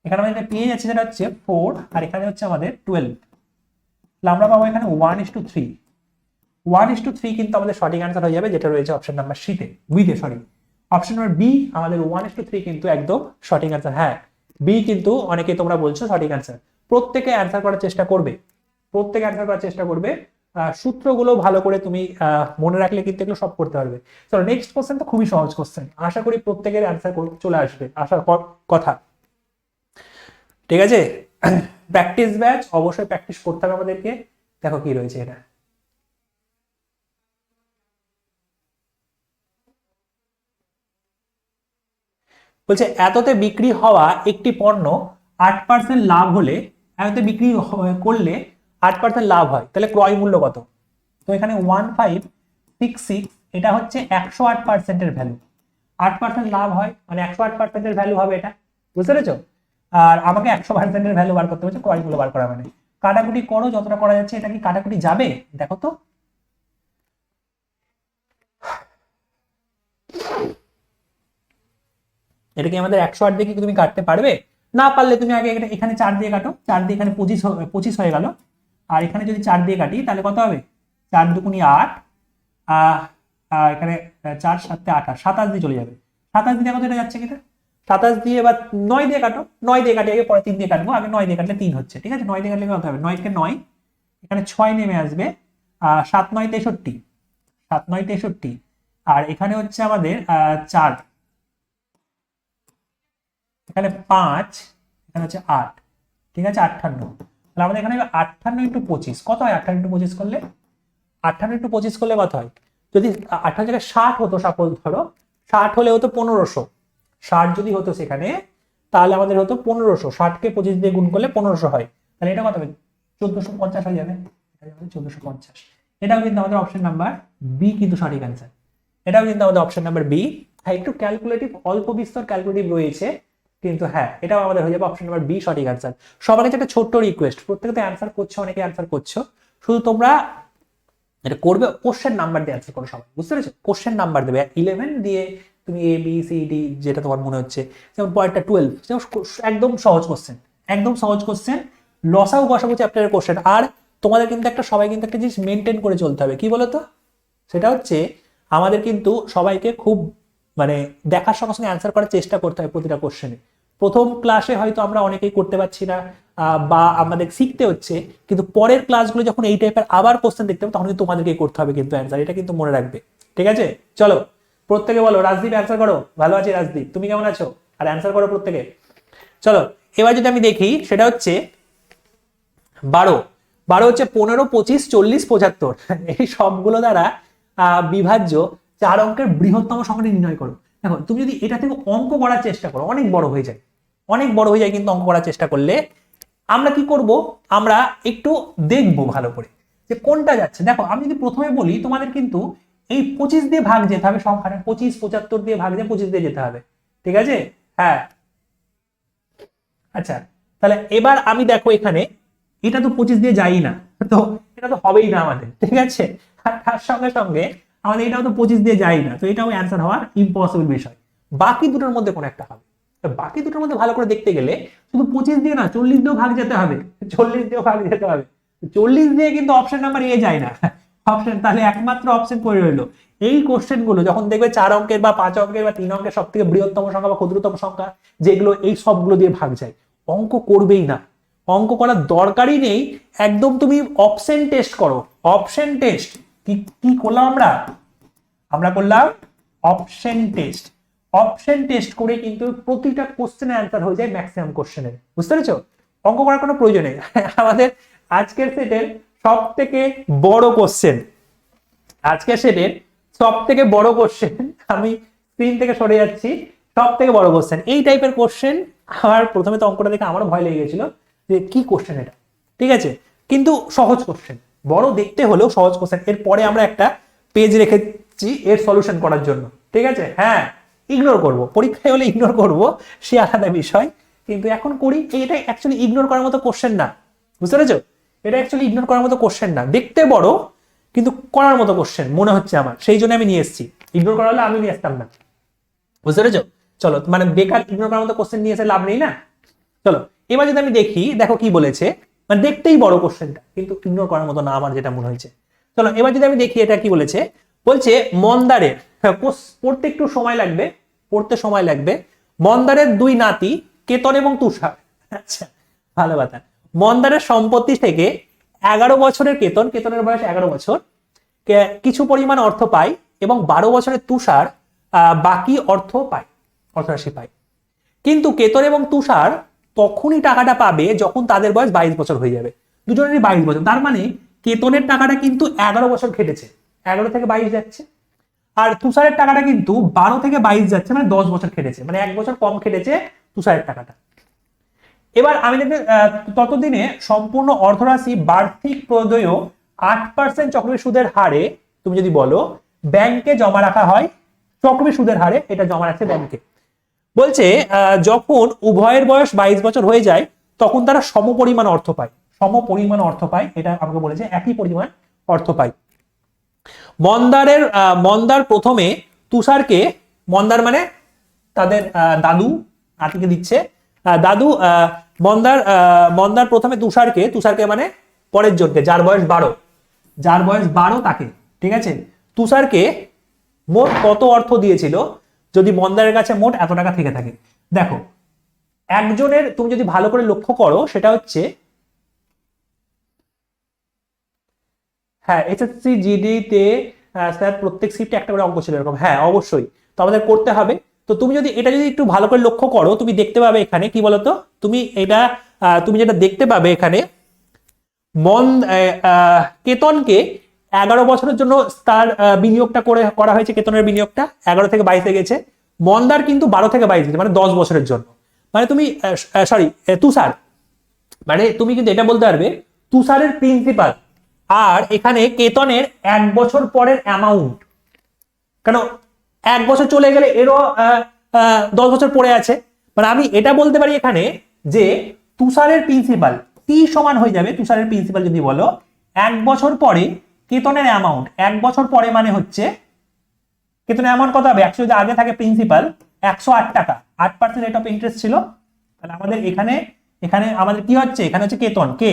এখানে আমরা যেটা পেয়ে যাচ্ছি সেটা হচ্ছে 4 আর এখানে হচ্ছে আমাদের 12, তাহলে আমরা পাবো এখানে 1:3, 1:3 কিন্তু আমাদের সঠিক অ্যান্সার হয়ে যাবে, যেটা রয়েছে অপশন নাম্বার সিতে, বিতে, সরি অপশন নাম্বার বি আমাদের 1:3 কিন্তু একদম সঠিক অ্যান্সার। হ্যাঁ, বি কিন্তু অনেকে তোমরা বলছো সঠিক অ্যান্সার, প্রত্যেকে অ্যান্সার করার চেষ্টা করবে, প্রত্যেকে অ্যান্সার করার চেষ্টা করবে, সূত্রগুলো ভালো করে তুমি মনে রাখলে কিন্তু এগুলো সব করতে পারবে। চলো নেক্সট কোশ্চেন তো খুবই সহজ কোশ্চেন, আশা করি প্রত্যেকের অ্যান্সার চলে আসবে, আশা কথা, ঠিক আছে। প্র্যাকটিস ব্যাচ, অবশ্যই প্র্যাকটিস করতে হবে আমাদেরকে। দেখো কি রয়েছে এটা, বলছে এততে বিক্রি হওয়া একটি পণ্য 8% লাভ হলে, এততে বিক্রি করলে 8% লাভ হয়, তাহলে ক্রয় মূল্য কত? তো এখানে 1566, এটা হচ্ছে 108%-এর ভ্যালু। 8% লাভ হয় মানে 108%-এর ভ্যালু হবে এটা, বুঝতে পেরেছো? আর আমাকে 100%-এর ভ্যালু বার করতে হচ্ছে, ক্রয় মূল্য বার করা মানে। কাটাকুটি করো যতটা করা যাচ্ছে। এটা কি কাটাকুটি যাবে? দেখো তো, এটা কি আমাদের 108 দিয়ে কি তুমি কাটতে পারবে? না পারলে তুমি আগে এখানে 4 দিয়ে কাটো, 4 দিয়ে এখানে 25 হয়ে গেল। আর এখানে যদি 4 দিয়ে কাটি তাহলে কত হবে? 4 দুগুণে 8, এখানে 4 7 28, 27 দিয়ে চলে যাবে। 27 দিয়ে কত এটা যাচ্ছে কিনা? 27 দিয়ে, এবার 9 দিয়ে কাটো, 9 দিয়ে কাটি আগে, পরে 3 দিয়ে কাটবো, আগে 9 দিয়ে কাটলে 3 হচ্ছে, ঠিক আছে? 9 দিয়ে কাটলে কত হবে? 9 কে 9, এখানে 6 নেমে আসবে, 7 9 63, 7 9 63, আর এখানে হচ্ছে আমাদের 4, এখানে 5, এখানে হচ্ছে 8, ঠিক আছে? 58, তাহলে আমাদের এখানে 58 ইন্টু 25 কত হয়? 58 ইন্টু 25 করলে, 58 ইন্টু 25 করলে কত হয়? যদি 58 জায়গায় 60 হতো, সাপোজ ধরো 60 হলে হতো 1500, 60 যদি হতো সেখানে তাহলে আমাদের হতো 1500, 60 কে 25 দিয়ে গুণ করলে 1500 হয়, তাহলে এটা কত হবে? 1450 হয়ে যাবে, 1450। এটাও কিন্তু আমাদের অপশন নাম্বার বি কিন্তু সঠিক অ্যান্সার। এটাও কিন্তু আমাদের অপশন নাম্বার বি। হ্যাঁ, একটু ক্যালকুলেটিভ, অল্প বিস্তর ক্যালকুলেটিভ রয়েছে, কিন্তু হ্যাঁ এটাও আমাদের হয়ে যাবে অপশন নাম্বার বি সঠিক অ্যান্সার। সবার কাছে একটা ছোট্ট রিকোয়েস্ট, প্রত্যেকে তো অ্যান্সার করছো, অনেকে অ্যান্সার করছো, শুধু তোমরা এটা করবে কোশ্চেন নাম্বার দিয়ে অ্যান্সার করো সবাই, বুঝতে পেরেছো? কোশ্চেন নাম্বার দেবে 11 দিয়ে তুমি এ বি সি ডি যেটা তোমার মনে হচ্ছে, যেমন পয়েন্টটা 12, একদম সহজ কোশ্চেন, একদম সহজ কোশ্চেন, লসাগু গসাগু চ্যাপ্টারের কোশ্চেন। আর তোমাদের কিন্তু একটা, সবাই কিন্তু একটা জিনিস মেনটেন করে চলতে হবে, কি বলতো? সেটা হচ্ছে আমাদের কিন্তু সবাইকে খুব মানে দেখার সঙ্গে সঙ্গে অ্যান্সার করার চেষ্টা করতে হবে প্রতিটা কোশ্চেনে। প্রথম ক্লাসে হয়তো আমরা অনেকেই করতে পারছি না, বা আমাদের শিখতে হচ্ছে, কিন্তু পরের ক্লাসগুলো যখন এই টাইপের আবার কোশ্চেন দেখতে হবে তখন কিন্তু তোমাদেরকে করতে হবে কিন্তু অ্যান্সার, এটা কিন্তু মনে রাখবে, ঠিক আছে? চলো প্রত্যেকে বলো, রাজদীপ অ্যান্সার করো। ভালো আছি রাজদীপ, তুমি কেমন আছো? আর অ্যান্সার করো প্রত্যেকে। চলো এবার যদি আমি দেখি, সেটা হচ্ছে 12, 12 হচ্ছে 15 25 40 75, এই সবগুলো দ্বারা বিভাজ্য 4 অঙ্কের বৃহত্তম সংখ্যাটি নির্ণয় করো। দেখো তুমি যদি এটা থেকে অঙ্ক করার চেষ্টা করো, অনেক বড় হয়ে যায়, অনেক বড় হয়ে যায়, কিন্তু অঙ্ক করার চেষ্টা করলে আমরা কি করব? আমরা একটু দেখবো ভালো করে যে কোনটা যাচ্ছে। দেখো আমি যদি প্রথমে বলি, তোমাদের কিন্তু এই 25 দিয়ে ভাগ যেতে হবে সংখ্যাটা, 25 75 দিয়ে ভাগ দিয়ে 25 দিয়ে যেতে হবে, ঠিক আছে? হ্যাঁ, আচ্ছা, তাহলে এবার আমি দেখো এখানে এটা তো 25 দিয়ে যাই না, তো এটা তো হবেই না আমাদের, ঠিক আছে? আর তার সঙ্গে সঙ্গে আমাদের এটাও তো 25 দিয়ে যাই না, তো এটাও অ্যান্সার হওয়ার ইম্পসিবল বিষয়। বাকি দুটোর মধ্যে কোনো একটা হবে। বাকি দুটোর মধ্যে ভালো করে দেখতে গেলে শুধু 25 দিয়ে না, 40 দিয়েও ভাগ যেতে হবে, 40 দিয়েও ভাগ যেতে হবে। 40 দিয়ে কিন্তু অপশন নাম্বার এ যায় না অপশন, তাহলে একমাত্র অপশন পড়ে রইলো। এই কোশ্চেন গুলো যখন দেখবে 4 অঙ্কের বা 5 অঙ্কের বা 3 অঙ্কের সব থেকে বৃহত্তম সংখ্যা বা ক্ষুদ্রতম সংখ্যা, যেগুলো এই সবগুলো দিয়ে ভাগ যায়, অঙ্ক করবেই না, অঙ্ক করার দরকারই নেই। একদম তুমি অপশন টেস্ট করো, অপশন টেস্ট। কি কি করলাম আমরা? আমরা করলাম অপশন টেস্ট। অপশন টেস্ট করে কিন্তু প্রতিটা কোশ্চেনের অ্যান্সার হয়ে যায় ম্যাক্সিমাম কোশ্চেনের, বুঝতে পেরেছো? অঙ্ক করার কোনো প্রয়োজন নেই। আমাদের আজকের সেটের সব থেকে বড় কোশ্চেন, আজকের সেটের সব থেকে বড় কোশ্চেন, আমি স্ক্রিন থেকে সরে যাচ্ছি, সব থেকে বড় কোশ্চেন এই টাইপের কোশ্চেন। আমার প্রথমে তো অঙ্কটা দেখে আমারও ভয় লেগে গেছিল যে কি কোশ্চেন এটা, ঠিক আছে? কিন্তু সহজ কোশ্চেন, বড় দেখতে হলেও সহজ কোশ্চেন। এরপরে আমরা একটা পেজ রেখেছি এর সলিউশন করার জন্য, ঠিক আছে? হ্যাঁ, ইগনোর করব, পরীক্ষায় হলে ইগনোর করব, সে আলাদা বিষয়, কিন্তু এখন করি। এটা অ্যাকচুয়ালি ইগনোর করার মতো কোশ্চেন না, বুঝতে পেরেছো? এটা অ্যাকচুয়ালি ইগনোর করার মতো কোশ্চেন না, দেখতে বড় কিন্তু করার মতো কোশ্চেন মনে হচ্ছে আমার, সেই জন্য আমি নিয়ে এসেছি। ইগনোর করা হলে আমি নিয়ে আসতাম না, বুঝতে পেরেছো? চলো, মানে বেকার ইগনোর করার মতো কোশ্চেন নিয়ে এসে লাভ নেই না। চলো এবার যদি আমি দেখি, দেখো কি বলেছে, মানে দেখতেই বড় কোশ্চেনটা কিন্তু ইগনোর করার মতো না আমার যেটা মনে হয়েছে। চলো এবার যদি আমি দেখি এটা কি বলেছে, বলছে মন্দারের, পড়তে একটু সময় লাগবে, পড়তে সময় লাগবে। মন্দারের 2 নাতি কেতন এবং তুষার, আচ্ছা ভালো কথা। মন্দারের সম্পত্তি থেকে 11 বছরের কেতন, কেতনের বয়স 11 বছর, কিছু পরিমাণ অর্থ পায়, এবং 12 বছরের তুষার বাকি অর্থ পায়, অর্থরাশি পায়। কিন্তু কেতন এবং তুষার তখনই টাকাটা পাবে যখন তাদের বয়স 22 বছর হয়ে যাবে। দুজনেরই 22 বছর, তার মানে কেতনের টাকাটা কিন্তু 11 বছর খেটেছে, 11 থেকে 22 যাচ্ছে। আর তুষারের টাকাটা কিন্তু 12 থেকে 22 যাচ্ছে, মানে 10 বছর খেটেছে, মানে 1 বছর কম খেটেছে তুষারের টাকাটা। এবার আমি দেখি ততদিনে সম্পূর্ণ অর্ধরাশি বার্ষিক প্রদেয় 8% চক্রবৃদ্ধি সুদের হারে তুমি যদি বলো ব্যাংকে জমা রাখা হয়, চক্রবৃদ্ধি সুদের হারে এটা জমা রাখছে ব্যাংকে। বলছে যখন উভয়ের বয়স 22 বছর হয়ে যায় তখন তারা সমপরিমাণ অর্থ পায়, সমপরিমাণ অর্থ পায়, এটা আমাকে বলেছে একই পরিমাণ অর্থ পায়। মন্দার প্রথমে তুষারকে, মন্দার মানে তাদের দাদু নাতিকে দিচ্ছে, দাদু মন্দার প্রথমে তুষারকে মানে পরের জনকে, যার বয়স 12 তাকে, ঠিক আছে, তুষারকে মোট কত অর্থ দিয়েছিল যদি মন্দারের কাছে মোট এত টাকা থেকে থাকে। দেখো একজনের তুমি যদি ভালো করে লক্ষ্য করো সেটা হচ্ছে, হ্যাঁ এসএসসি জিডি তে স্যার প্রত্যেক শিফটে একটা করে অঙ্ক ছিল এরকম, হ্যাঁ অবশ্যই, তো আমাদের করতে হবে। তো তুমি যদি এটা যদি একটু ভালো করে লক্ষ্য করো তুমি দেখতে পাবে এখানে কি বলতো, তুমি এটা তুমি যেটা দেখতে পাবে এখানে কেতনকে 11 বছরের জন্য তার বিনিয়োগটা করা হয়েছে, কেতনের বিনিয়োগটা 11 থেকে 22 গেছে। মন্দার কিন্তু 12 থেকে 22 গেছে, মানে 10 বছরের জন্য, মানে তুমি সরি তুষার, মানে তুমি কিন্তু এটা বলতে পারবে তুষারের প্রিন্সিপাল আর এখানে কেতনের 1 বছর পরের অ্যামাউন্ট, কেন 1 বছর চলে গেলে এরও 10 বছর পড়ে আছে, মানে আমি এটা বলতে পারি এখানে যে তুষারের প্রিন্সিপাল টি সমান হয়ে যাবে, তুষারের প্রিন্সিপাল যদি বলো 1 বছর পরে কেতনের অ্যামাউন্ট, 1 বছর পরে মানে হচ্ছে কেতনের অ্যামাউন্ট কত হবে, 100 যদি আগে থাকে প্রিন্সিপাল 108 টাকা, 8% রেট অফ ইন্টারেস্ট ছিল, তাহলে আমাদের এখানে আমাদের কি হচ্ছে, এখানে হচ্ছে কেতন, কে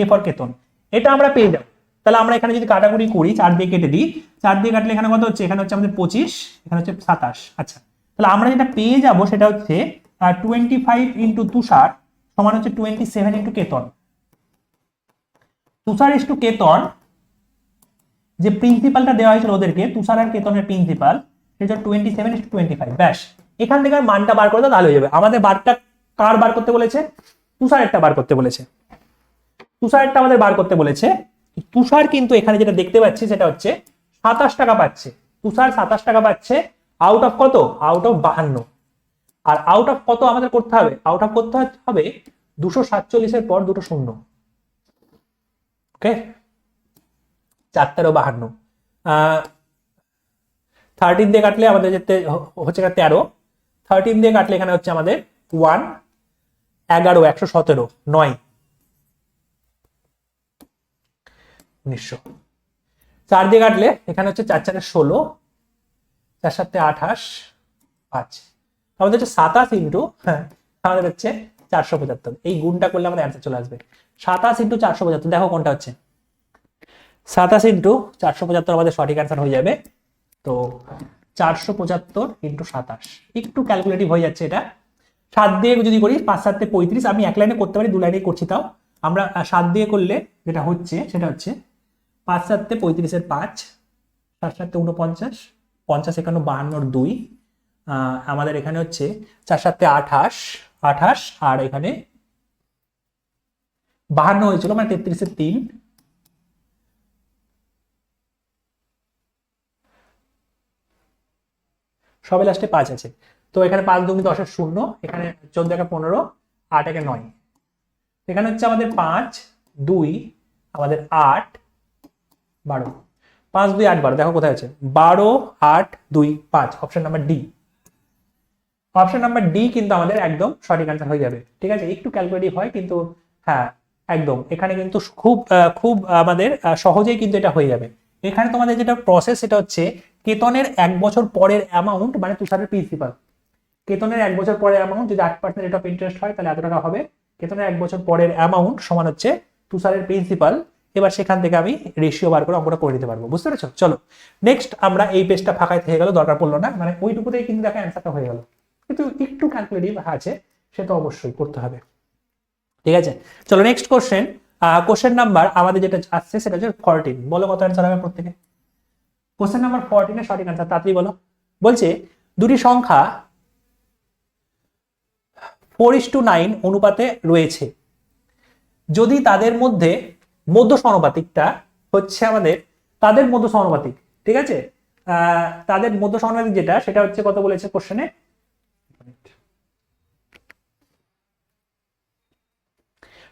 ফর কেতন, এটা আমরা পেয়ে যাবো। তাহলে আমরা এখানে যদি কাটাকুটি করি 4 দিয়ে কেটে দিই, 4 দিয়ে কাটলে এখানে কত হচ্ছে, এখানে হচ্ছে আমাদের 25, এখানে হচ্ছে 27। আচ্ছা তাহলে আমরা যেটা পেয়ে যাব সেটা হচ্ছে 25 ইন্টু তুষার সমান হচ্ছে 27 into Ketan. Tushar is to কেতন যে প্রিন্সিপালটা দেওয়া হয়েছিল ওদেরকে, তুষার আর কেতনের প্রিন্সিপাল সেটা 27:25, ব্যাস এখান থেকে মানটা বার করে দাও তাহলে হয়ে যাবে। আমাদের বারটা কার বার করতে বলেছে, তুষারেরটা বার করতে বলেছে, তুষারেরটা আমাদের বার করতে বলেছে। তুষার কিন্তু এখানে যেটা দেখতে পাচ্ছি সেটা হচ্ছে 27 টাকা পাচ্ছে, তুষার 27 টাকা পাচ্ছে আউট অফ কত, আউট অফ 52, আর আউট অফ কত আমাদের করতে হবে, আউট অফ করতে হবে 247 এর পর দুটো শূন্য, ওকে 4-52, 13 দিয়ে কাটলে আমাদের যেতে হচ্ছে 13, 13 দিয়ে কাটলে এখানে হচ্ছে আমাদের 1, 11, 117, 9, 1900, 4 দিয়ে কাটলে এখানে হচ্ছে 4-4 16, 4-7 28, 5, আমাদের হচ্ছে 27 ইন্টু, হ্যাঁ আমাদের হচ্ছে 475, এই গুণটা করলে আমাদের অ্যান্সার চলে আসবে 27 ইন্টু 475, দেখো কোনটা হচ্ছে 27 ইন্টু 475 আমাদের সঠিক অ্যান্সার হয়ে যাবে। তো 475 ইন্টু 27, একটু ক্যালকুলেটিভ হয়ে যাচ্ছে এটা, 7 দিয়ে যদি করি 5-7 35, আমি এক লাইনে করতে পারি, 2 লাইনে করছি, তাও আমরা 7 দিয়ে করলে যেটা হচ্ছে সেটা হচ্ছে 5-7 35 এর 5, 7-7 49, 50 51 52 2, আমাদের এখানে হচ্ছে 4-7 28, আর এখানে 52 হয়েছিল, মানে 33 এর 3, সবে লাস্টে 5 আছে, তো এখানে 5 2 10 এর 0, এখানে 14 একে 15, 8 একে 9, এখানে হচ্ছে আমাদের 5 2 আমাদের 8 12, 5 2 8 12, দেখো কোথায় আছে 12 8 2 5, option number D, option number D কিন্তু আমাদের একদম সঠিক অ্যান্সার হয়ে যাবে। ঠিক আছে, একটু ক্যালকুলেটিভ হয় কিন্তু হ্যাঁ একদম এখানে কিন্তু খুব আমাদের সহজেই কিন্তু এটা হয়ে যাবে। এখানে তোমাদের যেটা প্রসেস সেটা হচ্ছে কেতনের 1 বছর পরের অ্যামাউন্ট মানে তুষারের প্রিন্সিপাল, কেতনের 1 বছর পরের অ্যামাউন্ট যদি 8% রেট অফ ইন্টারেস্ট হয় তাহলে এত টাকা হবে, কেতনের 1 বছর পরের অ্যামাউন্ট সমান হচ্ছে তুষারের প্রিন্সিপাল। এবার সেখান থেকে আমি রেশিও বার করে অঙ্কটা করে দিতে পারবো, বুঝতে পেরেছো? চলো নেক্সট আমরা এই পেজটা ফাঁকায় থেকে গেল, দরকার পড়লো না, মানে ওইটুকুতেই কিন্তু দেখা অ্যান্সারটা হয়ে গেল, কিন্তু একটু ক্যালকুলেটিভ আছে সেটা অবশ্যই করতে হবে। ঠিক আছে, চলো নেক্সট কোশ্চেন। কোশ্চেন নাম্বার আমাদের যেটা আসছে সেটা হচ্ছে 14, বলো কত অ্যান্সার হবে প্রত্যেকে। কোশ্চেন নাম্বার 14 এর সঠিক অ্যান্সার তাড়াতাড়ি বলো। বলছে দুটি সংখ্যা 4:9 অনুপাতে রয়েছে, যদি তাদের মধ্যে মধ্য সমানুপাতিকটা হচ্ছে আমাদের তাদের মধ্য সমানুপাতিক, ঠিক আছে, তাদের মধ্য সমানুপাতিক যেটা সেটা হচ্ছে কত বলেছে কোশ্চেনে,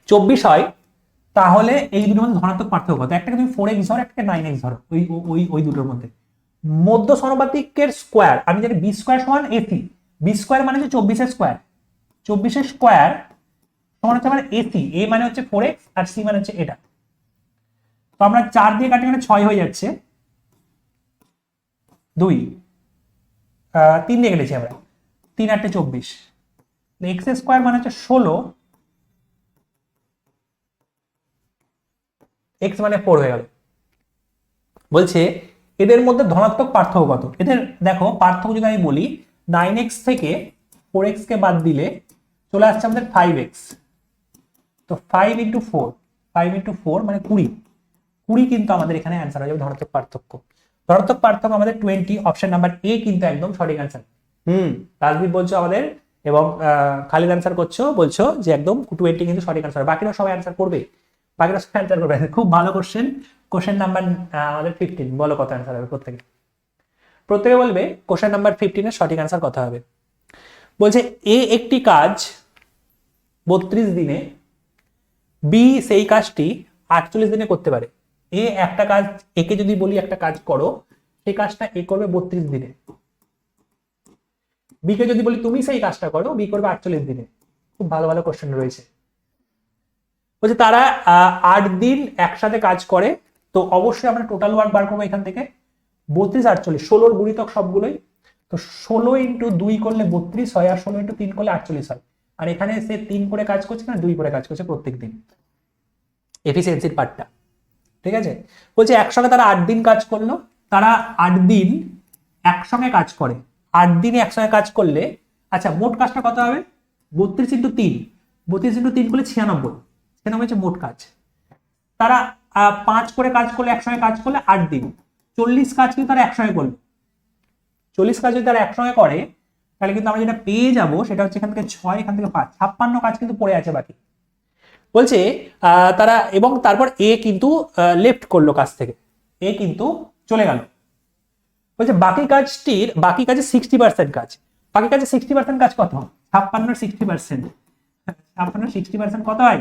24 হয়, তাহলে এই দুটোর মধ্যে ধনাত্মক পার্থক্য কত? একটাকে তুমি 4x ধরো, একটাকে 9x ধরো, ওই ওই ওই দুটোর মধ্যে মধ্য সমানুপাতিকের স্কোয়ার আমি জানি বি স্কোয়ার সমান এসি, বি স্কোয়ার মানে হচ্ছে 24 স্কোয়ার, 24 স্কোয়ার সমান হচ্ছে আমার এসি, এ মানে হচ্ছে 4x আর সি মানে হচ্ছে এটা। তো আমরা 4 দিয়ে কাটি মানে 6 হয়ে যাচ্ছে, 2 3 দিয়ে কেটেছি আমরা, 3 8 24, এক্স স্কোয়ার মানে হচ্ছে 16, এক্স মানে 4 হয়ে গেল। বলছে এদের মধ্যে ধনাত্মক পার্থক্য কত? এদের দেখো পার্থক্য যদি আমি বলি 9x থেকে 4x কে বাদ দিলে চলে আসছে আমাদের 5x, তো 5 ইন্টু 4, 5 ইন্টু 4 মানে 20, 20 কিন্তু আমাদের এখানে অ্যান্সার হয়ে যাবে ধনাত্মক পার্থক্য। ধনাত্মক পার্থক্য আমাদের 20, অপশন নাম্বার এ কিন্তু একদম সঠিক অ্যান্সার। রাজদীপ বলছো আমাদের এবং খালিদ অ্যান্সার করছো, বলছো যে একদম 20 কিন্তু সঠিক অ্যান্সার, বাকিরা সবাই অ্যান্সার করবে, বাকিরা সবাই অ্যান্সার করবে। খুব ভালো কোশ্চেন। কোশ্চেন নাম্বার আমাদের 15, বলো কত অ্যান্সার হবে প্রত্যেকে? প্রত্যেকে বলবে কোশ্চেন নাম্বার 15 এর সঠিক অ্যান্সার কত হবে। বলছে এ একটি কাজ 32 দিনে, বি সেই কাজটি 48 দিনে করতে পারে। এ একটা কাজ, একে যদি বলি একটা কাজ করো, সেই কাজটা এ করবে 32 দিনে। বি কে যদি বলি তুমি সেই কাজটা করো, বি করবে 48 দিনে। খুব ভালো ভালো কোশ্চেন রয়েছে। বলছে তারা 8 দিন একসাথে কাজ করে, তো অবশ্যই আমরা টোটাল ওয়ার্ক বার করবো এখান থেকে 32 48, 16 গুণিতক সবগুলোই, তো 16 ইন্টু 2 করলে 32 হয়, আর 16 ইন্টু 3 করলে 48 হয়। আর এখানে সে 3 করে কাজ করছে না 2 করে কাজ করছে প্রত্যেক দিন, এফিসিয়েন্সির পার্টটা, ঠিক আছে। বলছে একসঙ্গে তারা 8 দিন কাজ করলো, তারা 8 দিন একসঙ্গে কাজ করে, 8 দিনে একসঙ্গে কাজ করলে আচ্ছা মোট কাজটা কত হবে? 32 ইন্টু 3, 32 ইন্টু 3 করলে 96, 96 হচ্ছে মোট কাজ। তারা 5 করে কাজ করলে, একসঙ্গে কাজ করলে 8 দিন, 40 কাজ কিন্তু তারা একসঙ্গে করলো। 40 কাজ যদি তারা একসঙ্গে করে তাহলে কিন্তু আমরা যেটা পেয়ে যাব সেটা হচ্ছে এখান থেকে 6, এখান থেকে 5, 56 কাজ কিন্তু পড়ে আছে বাকি। বলছে তারা, এবং তারপর এ কিন্তু লেফট করলো কাজ থেকে, এ কিন্তু চলে গেল। বলছে বাকি কাজে 60% কাজ, বাকি কাজে 60% কাজ কত? 56 60%, 56 60% কত হয়?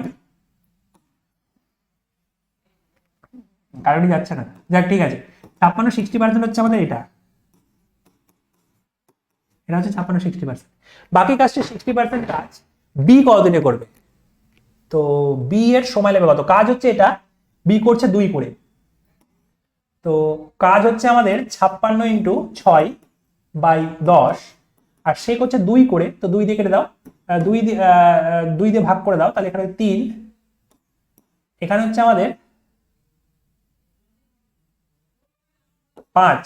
কারণই যাচ্ছে না, যাক ঠিক আছে, 56 60% হচ্ছে আমাদের এটা, এটা হচ্ছে 56 60%। বাকি কাজটা 60% কাজ বি কতদিনে করবে? তো বি এর সময় লাগবে কত? কাজ হচ্ছে এটা, বি করছে 2 করে, তো কাজ হচ্ছে আমাদের 56 ইন্টু 6 বাই 10, আর সে করছে 2 করে, তো 2 দিয়ে কেটে দাও, 2 দিয়ে ভাগ করে দাও, তাহলে এখানে 3, এখানে হচ্ছে আমাদের 5,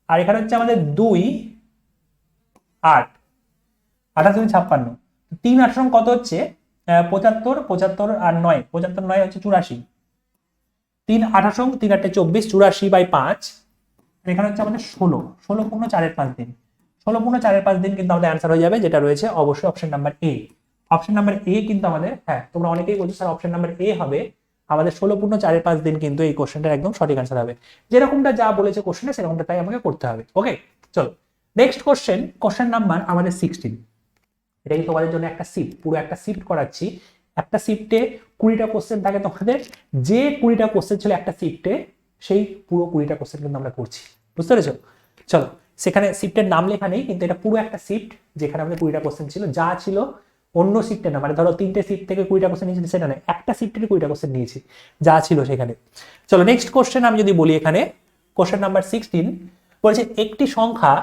আর এখানে হচ্ছে আমাদের 2 8, 28 56, 3 8 সমান কত হচ্ছে? 75, 75 আর 9, 75 9 হচ্ছে 84, 3 28 3 8 24, 84 বাই 5, এখানে হচ্ছে আমাদের 16, 16 পূর্ণ 4 5 দিন, 16 পূর্ণ 4 5 দিন কিন্তু আমাদের অ্যান্সার হয়ে যাবে, যেটা রয়েছে অবশ্যই option number A. Option number A কিন্তু আমাদের, হ্যাঁ তোমরা অনেকেই বলছো স্যার অপশন নাম্বার এ হবে, আমাদের 16 পূর্ণ 4 5 দিন কিন্তু এই কোশ্চেনটার একদম সঠিক অ্যান্সার হবে, যেরকমটা যা বলেছে কোশ্চেনে সেরকমটা তাই আমাকে করতে হবে। ওকে চলো নেক্সট কোশ্চেন, কোশ্চেন নাম্বার আমাদের 16। এটা কি তোমাদের জন্য একটা শিফট, পুরো একটা শিফট করাচ্ছি। একটা শিফটে 20টা কোশ্চেন থাকে তোমাদের, যে 20টা কোশ্চেন ছিল একটা শিফটে, সেই পুরো 20টা কোশ্চেন কিন্তু আমরা করছি, বুঝতে পেরেছো? চলো, সেখানে শিফটের নাম লেখা নেই, কিন্তু এটা পুরো একটা শিফট যেখানে আমাদের 20টা কোশ্চেন ছিল, যা ছিল অন্য শিফটে না, মানে ধরো 3টে শিফট থেকে 20টা কোশ্চেন নিয়েছি সেটা নয়, একটা শিফটের 20টা কোশ্চেন নিয়েছি যা ছিল সেখানে। চলো নেক্সট কোশ্চেন আমি যদি বলি, এখানে কোশ্চেন নাম্বার 16 বলছে একটি সংখ্যা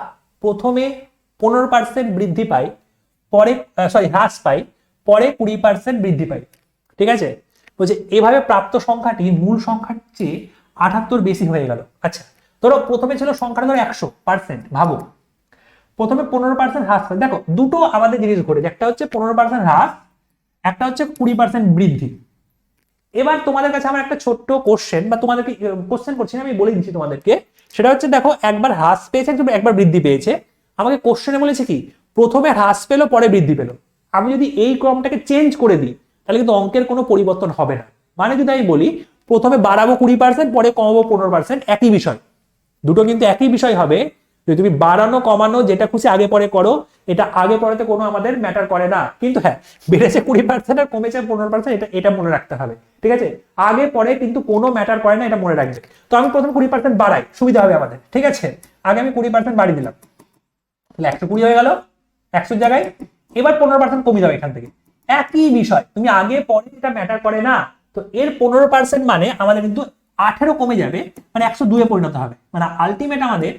প্রথমে 15% বৃদ্ধি পায়, পরে হ্রাস পায়, পরে 20% বৃদ্ধি পায়, ঠিক আছে। বলছে এভাবে প্রাপ্ত সংখ্যাটি মূল সংখ্যার চেয়ে 78 বেশি হয়ে গেল। আচ্ছা ধরো প্রথমে ছিল সংখ্যাটা ধরো 100%, ভাবো প্রথমে 15% হ্রাস পায়। দেখো দুটো আমাদের জিনিস ঘটেছে, একটা হচ্ছে 15% হ্রাস, একটা হচ্ছে 20% বৃদ্ধি। এবার তোমাদের কাছে আমার একটা ছোট্ট কোশ্চেন, বা তোমাদেরকে কোশ্চেন করছি না, আমি বলে দিচ্ছি তোমাদেরকে, সেটা হচ্ছে দেখো একবার হ্রাস পেয়েছে, একবার বৃদ্ধি পেয়েছে। আমাকে কোশ্চেনে বলেছে কি প্রথমে হ্রাস পেলো পরে বৃদ্ধি পেলো, আমি যদি এই ক্রমটাকে চেঞ্জ করে দিই তাহলে কিন্তু অঙ্কের কোনো পরিবর্তন হবে না। মানে যদি আমি বলি প্রথমে বাড়াবো 20%, পরে কমাবো 15%, একই বিষয়, দুটো কিন্তু একই বিষয় হবে। যদি তুমি বাড়ানো কমানো যেটা খুশি আগে পরে করো, এটা আগে পরেতে কোনো আমাদের ম্যাটার করে না। কিন্তু হ্যাঁ, বেড়েছে 20% আর কমেছে 15%, এটা মনে রাখতে হবে, ঠিক আছে? আগে পরে কিন্তু কোনো ম্যাটার করে না, এটা মনে রাখবে। তো আমি প্রথমে 20% বাড়াই, সুবিধা হবে আমাদের, ঠিক আছে? আগে আমি 20% বাড়িয়ে দিলাম, তাহলে 120 হয়ে গেল 100 জায়গায়। এবার 15% কমে যাবে এখান থেকে, একই বিষয়। তুমি আগে পরে এটা ম্যাটার করে না। তো এর 15% মানে আমাদের কিন্তু 18 কমে যাবে, মানে 102 এ পরিণত হবে। মানে আলটিমেট আমাদের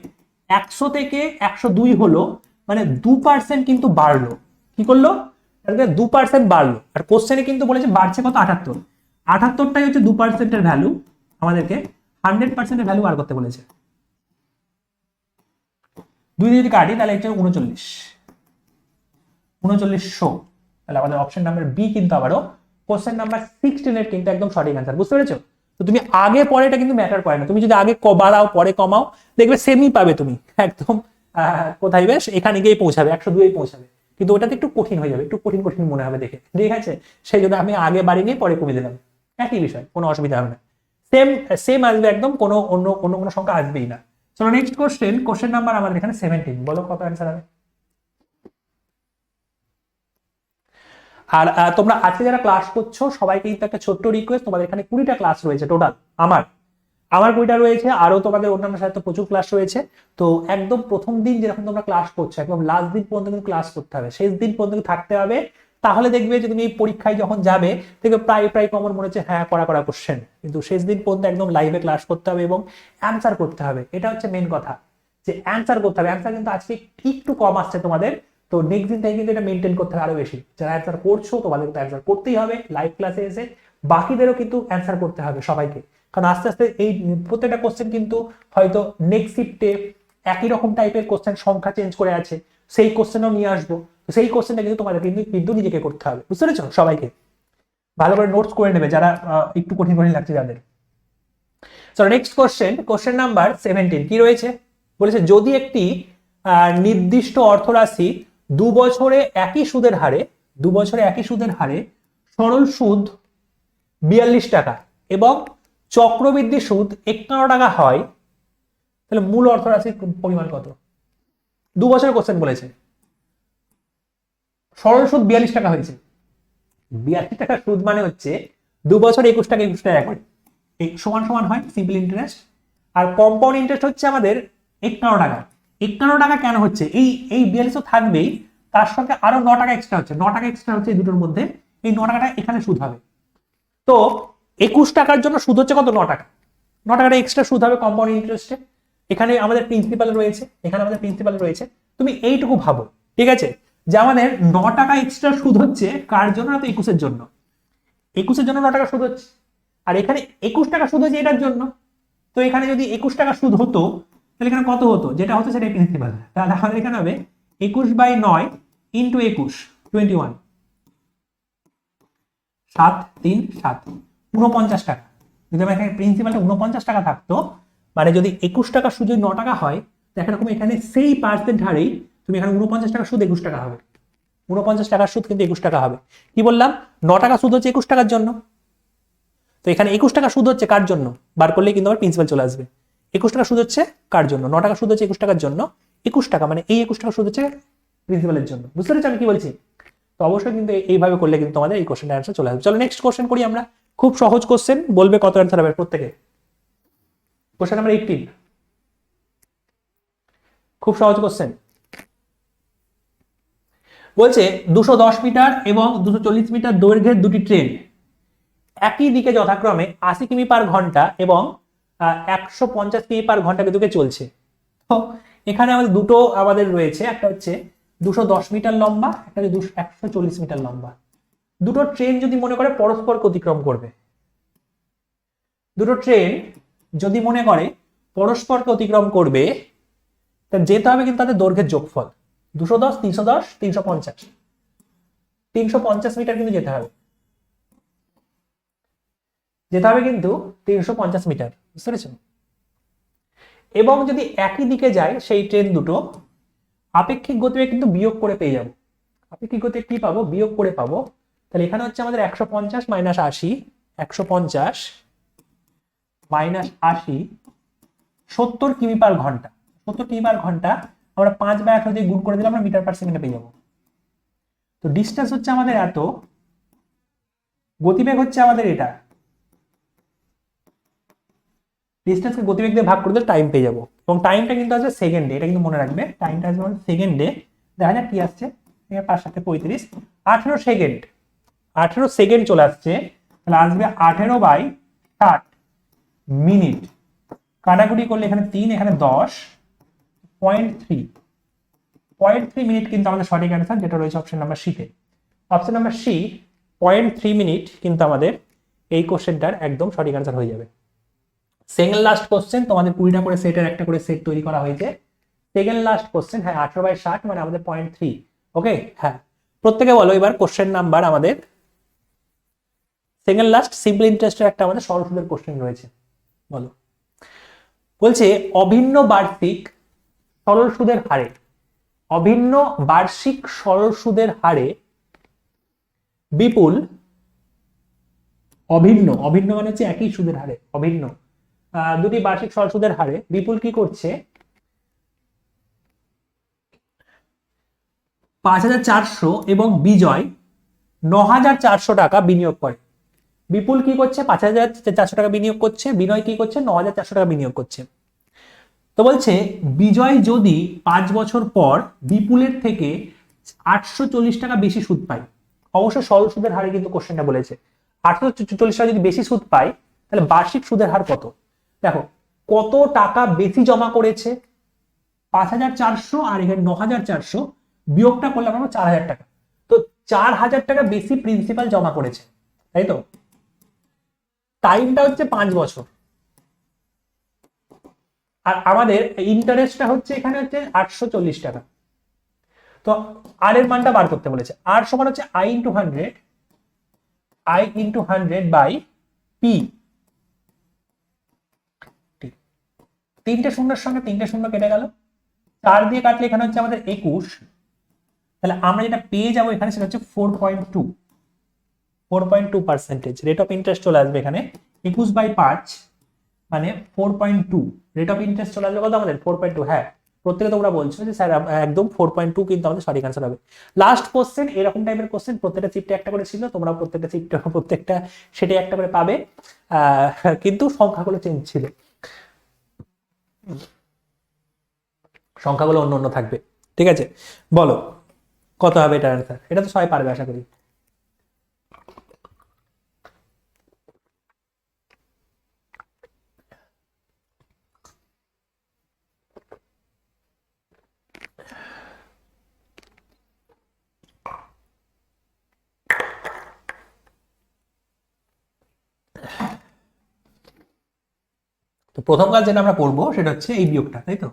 100 থেকে 102 হলো, মানে 2% কিন্তু বাড়লো। কি করলো? 2% বাড়লো। আর কোশ্চেনে কিন্তু বলেছে বাড়ছে কত? 78। 78টাই হচ্ছে 2%-এর ভ্যালু। আমাদেরকে 100%-এর ভ্যালু বার করতে বলেছে। 2 দিয়ে যদি কাটি তাহলে হচ্ছে 3900। তাহলে আমাদের অপশন নাম্বার বি কিন্তু আবারও কোশ্চেন নাম্বার 16 এর কিন্তু একদম সঠিক অ্যান্সার। বুঝতে পেরেছো? তো তুমি আগে পরে এটা কিন্তু ম্যাটার করে না। তুমি যদি আগে বাড়াও পরে কমাও, দেখবে সেমই পাবে তুমি একদম। কোথায় বেশ এখানে গিয়ে পৌঁছাবে, 102 পৌঁছাবে। কিন্তু ওটাতে একটু কঠিন হয়ে যাবে, একটু কঠিন কঠিন মনে হবে দেখে, ঠিক আছে? সেই জন্য আমি আগে বাড়ি নিয়ে পরে কমে দিলাম, একই বিষয়, কোনো অসুবিধা হবে না। সেম সেম আসবে একদম, কোনো অন্য কোনো সংখ্যা আসবেই না। চলো নেক্সট কোশ্চেন নাম্বার আমাদের এখানে 17। বলো কত অ্যান্সার হবে? আর তোমরা আজকে যারা ক্লাস করছো সবাইকে কিন্তু একটা ছোট্ট রিকোয়েস্ট, তোমাদের এখানে 20টা ক্লাস রয়েছে টোটাল। আমার আমার 20টা রয়েছে, আরো তোমাদের অন্যান্য সাথে প্রচুর ক্লাস রয়েছে। তো একদম প্রথম দিন যেরকম তোমরা ক্লাস করছো, একদম লাস্ট দিন পর্যন্ত কিন্তু ক্লাস করতে হবে, শেষ দিন পর্যন্ত থাকতে হবে। তাহলে দেখবে যে তুমি এই পরীক্ষায় যখন যাবে, দেখবে প্রায় প্রায় কমন মনে হচ্ছে হ্যাঁ করা করা কোশ্চেন, কিন্তু শেষ দিন পর্যন্ত একদম লাইভে ক্লাস করতে হবে এবং অ্যান্সার করতে হবে। এটা হচ্ছে মেন কথা, যে অ্যান্সার করতে হবে। অ্যান্সার কিন্তু আজকে একটু কম আসছে তোমাদের, তো নেক্সট দিন থেকে কিন্তু এটা মেনটেন করতে হবে আরো বেশি। যারা অ্যান্সার করছো তোমাদের কিন্তু অ্যান্সার করতেই হবে লাইভ ক্লাসে এসে, বাকিদেরও কিন্তু অ্যান্সার করতে হবে সবাইকে। কারণ আস্তে আস্তে এই প্রত্যেকটা কোশ্চেন কিন্তু হয়তো নেক্সট শিফটে একই রকম টাইপের কোশ্চেন সংখ্যা চেঞ্জ করে আছে, সেই কোশ্চেনও নিয়ে আসবো। তো সেই কোশ্চেনটা কিন্তু তোমাদের কিন্তু নিজেকে করতে হবে। বুঝতে পেরেছো? সবাইকে ভালো করে নোটস করে নেবে যারা একটু কঠিন কঠিন লাগছে যাদের। সো নেক্সট কোশ্চেন নাম্বার 17 কি রয়েছে? বলেছে যদি একটি নির্দিষ্ট অর্থরাশি 2 বছরে একই সুদের হারে সরল সুদ 42 টাকা এবং চক্রবৃদ্ধি সুদ 51 টাকা হয়, তাহলে মূল অর্থরাশির পরিমাণ কত? 2 বছরের কোশ্চেন বলেছে, সরল সুদ 42 টাকা হয়েছে। 42 টাকা সুদ মানে হচ্ছে 2 বছর 21 টাকা 21 টাকা করে সমান সমান হয় সিম্পল ইন্টারেস্ট। আর কম্পাউন্ড ইন্টারেস্ট হচ্ছে আমাদের 51 টাকা। 51 টাকা কেন হচ্ছে? এই এই 42 তো থাকবেই, তার সঙ্গে আরো 9 টাকা এক্সট্রা হচ্ছে, 9 টাকা এক্সট্রা হচ্ছে এই দুটোর মধ্যে। এই 9 টাকাটা এখানে সুদ হবে। তো 21 টাকার জন্য সুদ হচ্ছে কত? 9 টাকা। 9 টাকাটা এক্সট্রা সুদ হবে কম্পাউন্ড ইন্টারেস্টে। এখানে আমাদের প্রিন্সিপাল রয়েছে, তুমি এইটুকু ভাবো, ঠিক আছে? যে আমাদের 9 টাকা এক্সট্রা সুদ হচ্ছে কার জন্য? না তো 21-এর জন্য। 21-এর জন্য 9 টাকা সুদ হচ্ছে, আর এখানে 21 টাকা সুদ হচ্ছে এটার জন্য। তো এখানে যদি 21 টাকা সুদ হতো তাহলে এখানে কত হতো? যেটা হতো সেটাই প্রিন্সিপাল। তাহলে আমাদের এখানে হবে 21/9 ইন্টু 21, 21, 7 3 7, 49 টাকা। যদি আমার এখানে প্রিন্সিপালটা 49 টাকা থাকতো, মানে যদি 21 টাকা সুদ 9 টাকা হয়, দেখা এরকম এখানে সেই পার্সেন্ট হারেই তুমি এখানে 49 টাকা সুদ 21 টাকা হবে। 49 টাকার সুদ কিন্তু 21 টাকা হবে। কি বললাম? 9 টাকা সুদ হচ্ছে 21 টাকার জন্য। তো এখানে 21 টাকা সুদ হচ্ছে কার জন্য? বার করলেই কিন্তু আবার প্রিন্সিপাল চলে আসবে। 21 টাকা সুদ হচ্ছে কার জন্য? 9 টাকা সুদ হচ্ছে 21 টাকার জন্য। 21 টাকা মানে এই 21 টাকা সুদ হচ্ছে প্রিন্সিপালের জন্য। বুঝতে পেরেছো আমি কি বলছি? তো অবশ্যই কিন্তু এইভাবে করলে কিন্তু তোমাদের এই কোশ্চেনের অ্যান্সার চলে আসবে। চলো নেক্সট কোশ্চেন করি আমরা। খুব সহজ কোশ্চেন, বলবে কত অ্যান্সার হবে প্রত্যেকে। কোশ্চেন নাম্বার 18, খুব সহজ কোশ্চেন। বলছে 210 মিটার এবং 240 মিটার দৈর্ঘ্যের দুটি ট্রেন একই দিকে যথাক্রমে 80 কিমি পার ঘন্টা এবং 150 কিমি পার ঘন্টা বেগে চলছে। তো এখানে আমাদের দুটো রয়েছে, একটা হচ্ছে 210 মিটার লম্বা, একটা হচ্ছে 140 মিটার লম্বা। দুটো ট্রেন যদি মনে করে পরস্পরকে অতিক্রম করবে, তা যেতে হবে কিন্তু তাদের দৈর্ঘ্যের যোগফল। 210 310 350, 350 মিটার কিন্তু যেতে হবে কিন্তু 350 মিটার। বুঝতে পেরেছেন? এবং যদি একই দিকে যায় সেই ট্রেন দুটো আপেক্ষিক গতিবেগ কিন্তু বিয়োগ করে পেয়ে যাবো। আপনি কি করতে কি পাবো, বিয়োগ করে পাবো। তাহলে এখানে হচ্ছে আমাদের 150 মাইনাস 80, 150 মাইনাস 80, 70 কিমি পার ঘন্টা। 70 কিমি পার ঘন্টা আমরা 5/18 দিয়ে গুণ করে দিলে আমরা মিটার পার সেকেন্ডে পেয়ে যাবো। তো ডিস্টেন্স হচ্ছে আমাদের এত, গতিবেগ হচ্ছে আমাদের এটা, ডিস্টেন্সকে গতিবেগ দিয়ে ভাগ করে দিলে টাইম পেয়ে যাবো। এবং টাইমটা কিন্তু আসবে সেকেন্ডে, এটা কিন্তু মনে রাখবে, টাইমটা আসবে সেকেন্ডে। দেখা যাক কি আসছে, 5×7 = 35, 18 সেকেন্ড, 18 সেকেন্ড চলে আসছে। তাহলে আসবে 18/60 মিনিট। কাটাকুটি করলে এখানে 3, এখানে 10, 0.3 মিনিট কিন্তু আমাদের সঠিক অ্যান্সার, যেটা রয়েছে অপশন নাম্বার সিতে। অপশন নাম্বার সি 0.3 মিনিট কিন্তু আমাদের এই কোশ্চেনটার একদম সঠিক অ্যান্সার হয়ে যাবে। সেকেন্ড লাস্ট কোশ্চেন, তোমাদের 20টা করে সেটের একটা করে সেট তৈরি করা হয়েছে। সেকেন্ড লাস্ট কোশ্চেন, হ্যাঁ 18/60 মানে আমাদের 0.3। ওকে, হ্যাঁ প্রত্যেকে বলো এবার কোশ্চেন নাম্বার আমাদের সেকেন্ড লাস্ট সিম্পল ইন্টারেস্টের একটা আমাদের সরল সুদের কোশ্চেন রয়েছে, বলো। বলছে অভিন্ন বার্ষিক সরল সুদের হারে, অভিন্ন বার্ষিক সরল সুদের হারে বিপুল, অভিন্ন, অভিন্ন মানে হচ্ছে একই সুদের হারে, অভিন্ন দুটি বার্ষিক সরল সুদের হারে বিপুল কি করছে, 5,400 এবং বিজয় 9,400 টাকা বিনিয়োগ করে। বিপুল কি করছে, 5,400 টাকা বিনিয়োগ করছে, বিনয় কি করছে, 9,400 টাকা বিনিয়োগ করছে। তো বলছে বিজয় যদি 5 বছর পর বিপুলের থেকে 840 টাকা বেশি সুদ পায়, অবশ্য সরল সুদের হারে কিন্তু কোশ্চেনটা বলেছে, 840 টাকা যদি বেশি সুদ পায় তাহলে বার্ষিক সুদের হার কত। দেখো কত টাকা বেশি জমা করেছে, 5,400 আর এখানে 9,400, বিয়োগটা করলে আমরা 4,000 টাকা। তো 4,000 টাকা বেশি প্রিন্সিপাল জমা করেছে, তাই তো। টাইমটা হচ্ছে 5 বছর, আর আমাদের ইন্টারেস্টটা হচ্ছে এখানে হচ্ছে 840 টাকা। তো আর এর মানটা বার করতে বলেছে, আর সমান হচ্ছে i × 100, i × 100 বাই পি। তিনটে শূন্যের সঙ্গে তিনটে শূন্য কেটে গেল, 4 দিয়ে কাটলে এখানে হচ্ছে আমাদের 21। তাহলে আমরা যেটা পেয়ে যাবো এখানে সেটা হচ্ছে 4.2% রেট অফ ইন্টারেস্ট চলে আসবে এখানে। 21/5 মানে 4.2 রেট অফ ইন্টারেস্ট চলে আসবে কত আমাদের, 4.2। হ্যাঁ প্রত্যেকে তোমরা বলছো যে স্যার একদম 4.2 কিন্তু আমাদের সঠিক আনসার হবে। লাস্ট কোশ্চেন এরকম টাইপের কোশ্চেন প্রত্যেকটা চিপটে একটা করে ছিল, তোমরা প্রত্যেকটা চিপটে প্রত্যেকটা সেটে একটা করে পাবে, কিন্তু সংখ্যাগুলো চেঞ্জ ছিল, সংখ্যাগুলো অন্য অন্য থাকবে। ঠিক আছে, বলো কত হবে এটার আনসার, এটা তো সবাই পারবে আশা করি। তো প্রথম কাজ যেটা আমরা করবো সেটা হচ্ছে এই বিয়োগটা, তাই তো।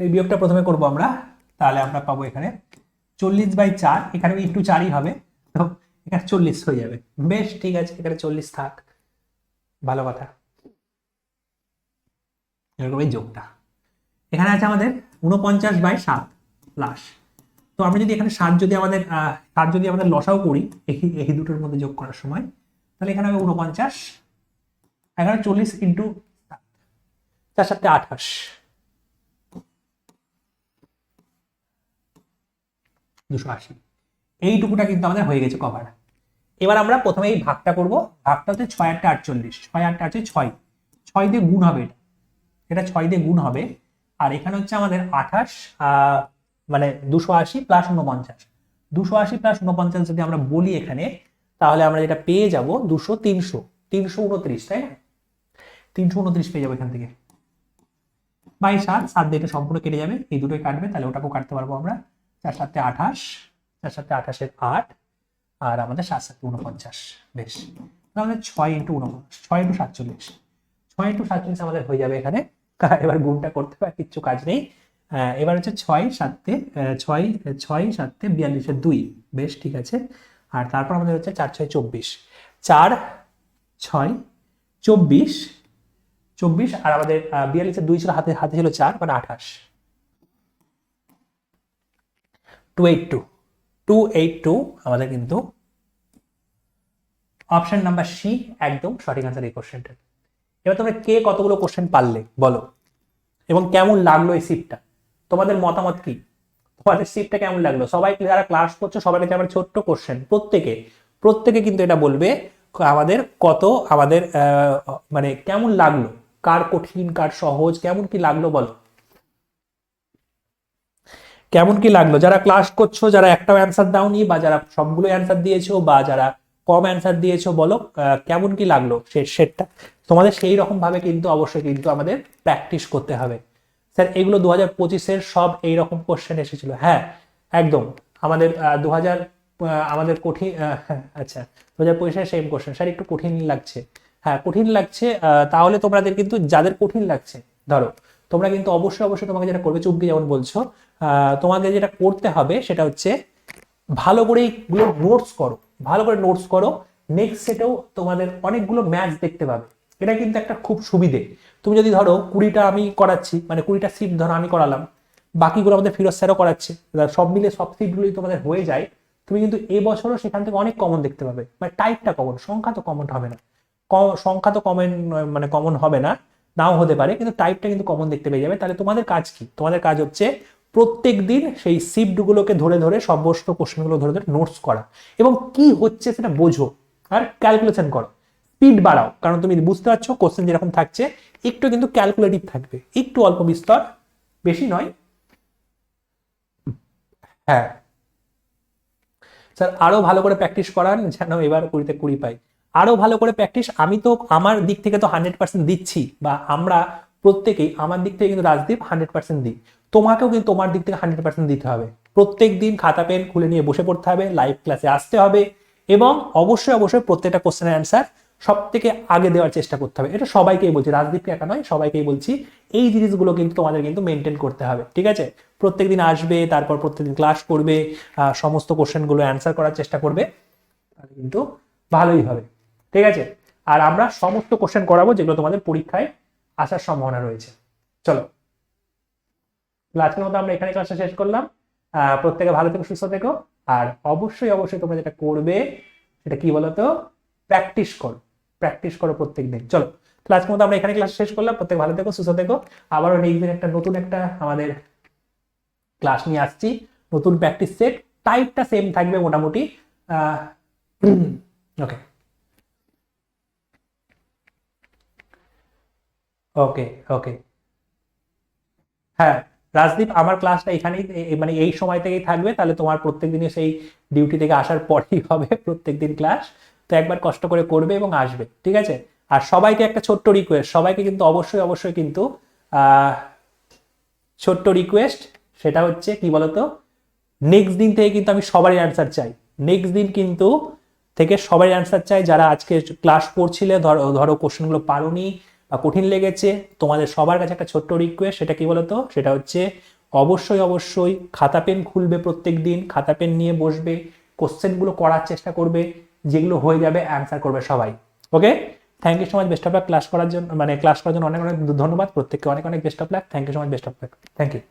এই বিয়োগটা প্রথমে করব আমরা, তাহলে আমরা পাবো এখানে 40/4, এখানে একটু 4ই হবে, তো এখানে 40 হয়ে যাবে। বেশ ঠিক আছে, এখানে 40 থাক, ভালো কথা। এরকম এই যোগটা এখানে আছে আমাদের 49/7 প্লাস, তো আমরা যদি এখানে 7 যদি আমাদের 7 যদি আমাদের লসাও করি এই দুটোর মধ্যে যোগ করার সময়, তাহলে এখানে হবে 49, এখানে 40 ইন্টু 4 7 28, 280। এইটুকুটা কিন্তু আমাদের হয়ে গেছে কভার। এবার আমরা প্রথমে এই ভাগটা করব, ভাগটা হচ্ছে 6 8 48, 6 8 আছে 6, 6 দিয়ে গুণ হবে, এটা 6 দিয়ে গুণ হবে। আর এখানে হচ্ছে আমাদের 28 মানে 280 প্লাস 49, 280 প্লাস 49 যদি আমরা বলি এখানে, তাহলে আমরা যেটা পেয়ে যাব 200 300 329, তাই না, 329 পেয়ে যাবো এখান থেকে। বাই 7, 7 দিয়ে এটা সম্পূর্ণ কেটে যাবে, এই দুটোই কাটবে, তাহলে ওটাকেও কাটতে পারবো আমরা। 4 7 28, 4 7 28 8, আর আমাদের 7 7 49। বেশ, তাহলে 6 × 49, 6 × 47, 6 × 47 আমাদের হয়ে যাবে এখানে। এবার গুণটা করতে হবে, কিচ্ছু কাজ নেই। এবার হচ্ছে 6 7 6 6 7 42 2, বেশ ঠিক আছে। আর তারপর আমাদের হচ্ছে 4 6 24, 4 6 24 24, আর আমাদের 42 ছিল হাতে, হাতে ছিল 4 মানে 28। 282 আমাদের কিন্তু অপশন নাম্বার সি একদম সঠিক আনসার এই কোশ্চেনটা। এবার তোমরা কে কতগুলো কোশ্চেন পারলে বলো, এবং কেমন লাগলো এই শিফটটা, তোমাদের মতামত কি, তোমাদের শিফটটা কেমন লাগলো? সবাই যারা ক্লাস করছো সবার কাছে আমার ছোট্ট কোশ্চেন, প্রত্যেকে কিন্তু এটা বলবে আমাদের কত আমাদের মানে কেমন লাগলো, কার কঠিন কার সহজ, কেমন কি লাগলো বলো, কেমন কি লাগলো? যারা ক্লাস করছো, যারা একটাও অ্যান্সার দাওনি, বা যারা সবগুলো অ্যান্সার দিয়েছো, বা যারা কম অ্যান্সার দিয়েছো, বলো কেমন কি লাগলো সেটটা। তোমাদের সেই রকম ভাবে কিন্তু অবশ্যই কিন্তু আমাদের প্র্যাকটিস করতে হবে। স্যার এগুলো 2025-এর সব এইরকম কোশ্চেন এসেছিল? হ্যাঁ একদম, আমাদের 2000 আমাদের কঠিন আচ্ছা 2025-এর সেম কোশ্চেন। স্যার একটু কঠিন লাগছে, হ্যাঁ কঠিন লাগছে, তাহলে তোমাদের কিন্তু যাদের কঠিন লাগছে ধরো তোমরা কিন্তু অবশ্যই তোমাকে যেটা করবে, চুপকে যেমন বলছো, তোমাদের যেটা করতে হবে সেটা হচ্ছে ভালো করে এগুলো নোটস করো, ভালো করে নোটস করো। নেক্সট সেটেও তোমাদের অনেকগুলো ম্যাচ দেখতে পাবে, এটা কিন্তু একটা খুব সুবিধে। তুমি যদি ধরো 20টা আমি করাচ্ছি, মানে 20টা সিট ধরো আমি করালাম, বাকিগুলো আমাদের ফিরোজ স্যারও করাচ্ছে, সব মিলে সব সিটগুলোই তোমাদের হয়ে যায়, তুমি কিন্তু এই বছরও সেখান থেকে অনেক কমন দেখতে পাবে। মানে টাইপটা কমন, সংখ্যা তো কমন হবে না, সংখ্যা তো কমন মানে কমন হবে না, নাও হতে পারে, কিন্তু টাইপটা কিন্তু কমন দেখতে পেয়ে যাবে। তাহলে তোমাদের কাজ কি? তোমাদের কাজ হচ্ছে প্রত্যেক দিন সেই শিফটগুলোকে ধরে ধরে সমস্ত কোশ্চেনগুলো ধরে ধরে নোটস করা, এবং কি হচ্ছে সেটা বোঝো আর ক্যালকুলেশন করো, স্পিড বাড়াও, কারণ তুমি বুঝতে পারছো কোশ্চেন যেরকম থাকছে একটু কিন্তু ক্যালকুলেটিভ থাকবে, একটু অল্প বিস্তর, বেশি নয়। হ্যাঁ স্যার আরো ভালো করে প্র্যাকটিস করান যেন এবার 20তে 20 পাই, আরো ভালো করে প্র্যাকটিস। আমি তো আমার দিক থেকে তো 100% দিচ্ছি, বা আমরা প্রত্যেকেই আমার দিক থেকে কিন্তু রাজদীপ 100% দিই, তোমাকেও কিন্তু তোমার দিক থেকে 100% দিতে হবে। প্রত্যেক দিন খাতা পেন খুলে নিয়ে বসে পড়তে হবে, লাইভ ক্লাসে আসতে হবে, এবং অবশ্যই প্রত্যেকটা কোশ্চেনের অ্যান্সার সব থেকে আগে দেওয়ার চেষ্টা করতে হবে। এটা সবাইকেই বলছি, রাজদীপকে একা নয়, সবাইকেই বলছি। এই জিনিসগুলো কিন্তু তোমাদের কিন্তু মেনটেন করতে হবে, ঠিক আছে? প্রত্যেকদিন আসবে, তারপর প্রত্যেকদিন ক্লাস করবে, সমস্ত কোশ্চেনগুলো অ্যান্সার করার চেষ্টা করবে, তাহলে কিন্তু ভালোই হবে, ঠিক আছে? আর আমরা সমস্ত কোশ্চেন করাবো যেগুলো তোমাদের পরীক্ষায় আসার সম্ভাবনা রয়েছে। চলো আজকের মতো আমরা এখানে ক্লাসটা শেষ করলাম। প্রত্যেকে ভালো থেকো, সুস্থ থেকো, আর অবশ্যই তোমরা যেটা করবে সেটা কি বলতো, প্র্যাকটিস করো প্রত্যেক দিন। চলো তাহলে আজকের মতো আমরা এখানে ক্লাস শেষ করলাম। প্রত্যেক ভালো থেকো, সুস্থ থেকো। আবারও নেক্সট দিন একটা নতুন একটা আমাদের ক্লাস নিয়ে আসছি, নতুন প্র্যাকটিস সেট, টাইপটা সেম থাকবে মোটামুটি। ওকে ওকে ওকে হ্যাঁ রাজদীপ, আমার ক্লাসটা এখানেই মানে এই সময় থেকেই থাকবে, তাহলে তোমার প্রত্যেকদিনই সেই ডিউটি থেকে আসার পরেই হবে প্রত্যেকদিন ক্লাস। তো একবার কষ্ট করে করবে এবং আসবে, ঠিক আছে? আর সবাইকে একটা ছোট্ট রিকোয়েস্ট, সবাইকে কিন্তু অবশ্যই কিন্তু আহ ছোট্ট রিকোয়েস্ট, সেটা হচ্ছে কি বলতো, নেক্সট দিন থেকে কিন্তু আমি সবারই অ্যান্সার চাই, নেক্সট দিন কিন্তু থেকে সবারই অ্যান্সার চাই। যারা আজকে ক্লাস করছিলে, ধরো কোশ্চেনগুলো পারোনি বা কঠিন লেগেছে, তোমাদের সবার কাছে একটা ছোট্ট রিকোয়েস্ট, সেটা কি বলতো, সেটা হচ্ছে অবশ্যই খাতা পেন খুলবে, প্রত্যেক দিন খাতা পেন নিয়ে বসবে, কোশ্চেনগুলো করার চেষ্টা করবে, যেগুলো হয়ে যাবে অ্যান্সার করবে সবাই। Okay, thank you so much, best of luck class করার জন্য, মানে ক্লাস করার জন্য অনেক অনেক ধন্যবাদ প্রত্যেককে, অনেক best of luck, thank you so much, best of luck, thank you.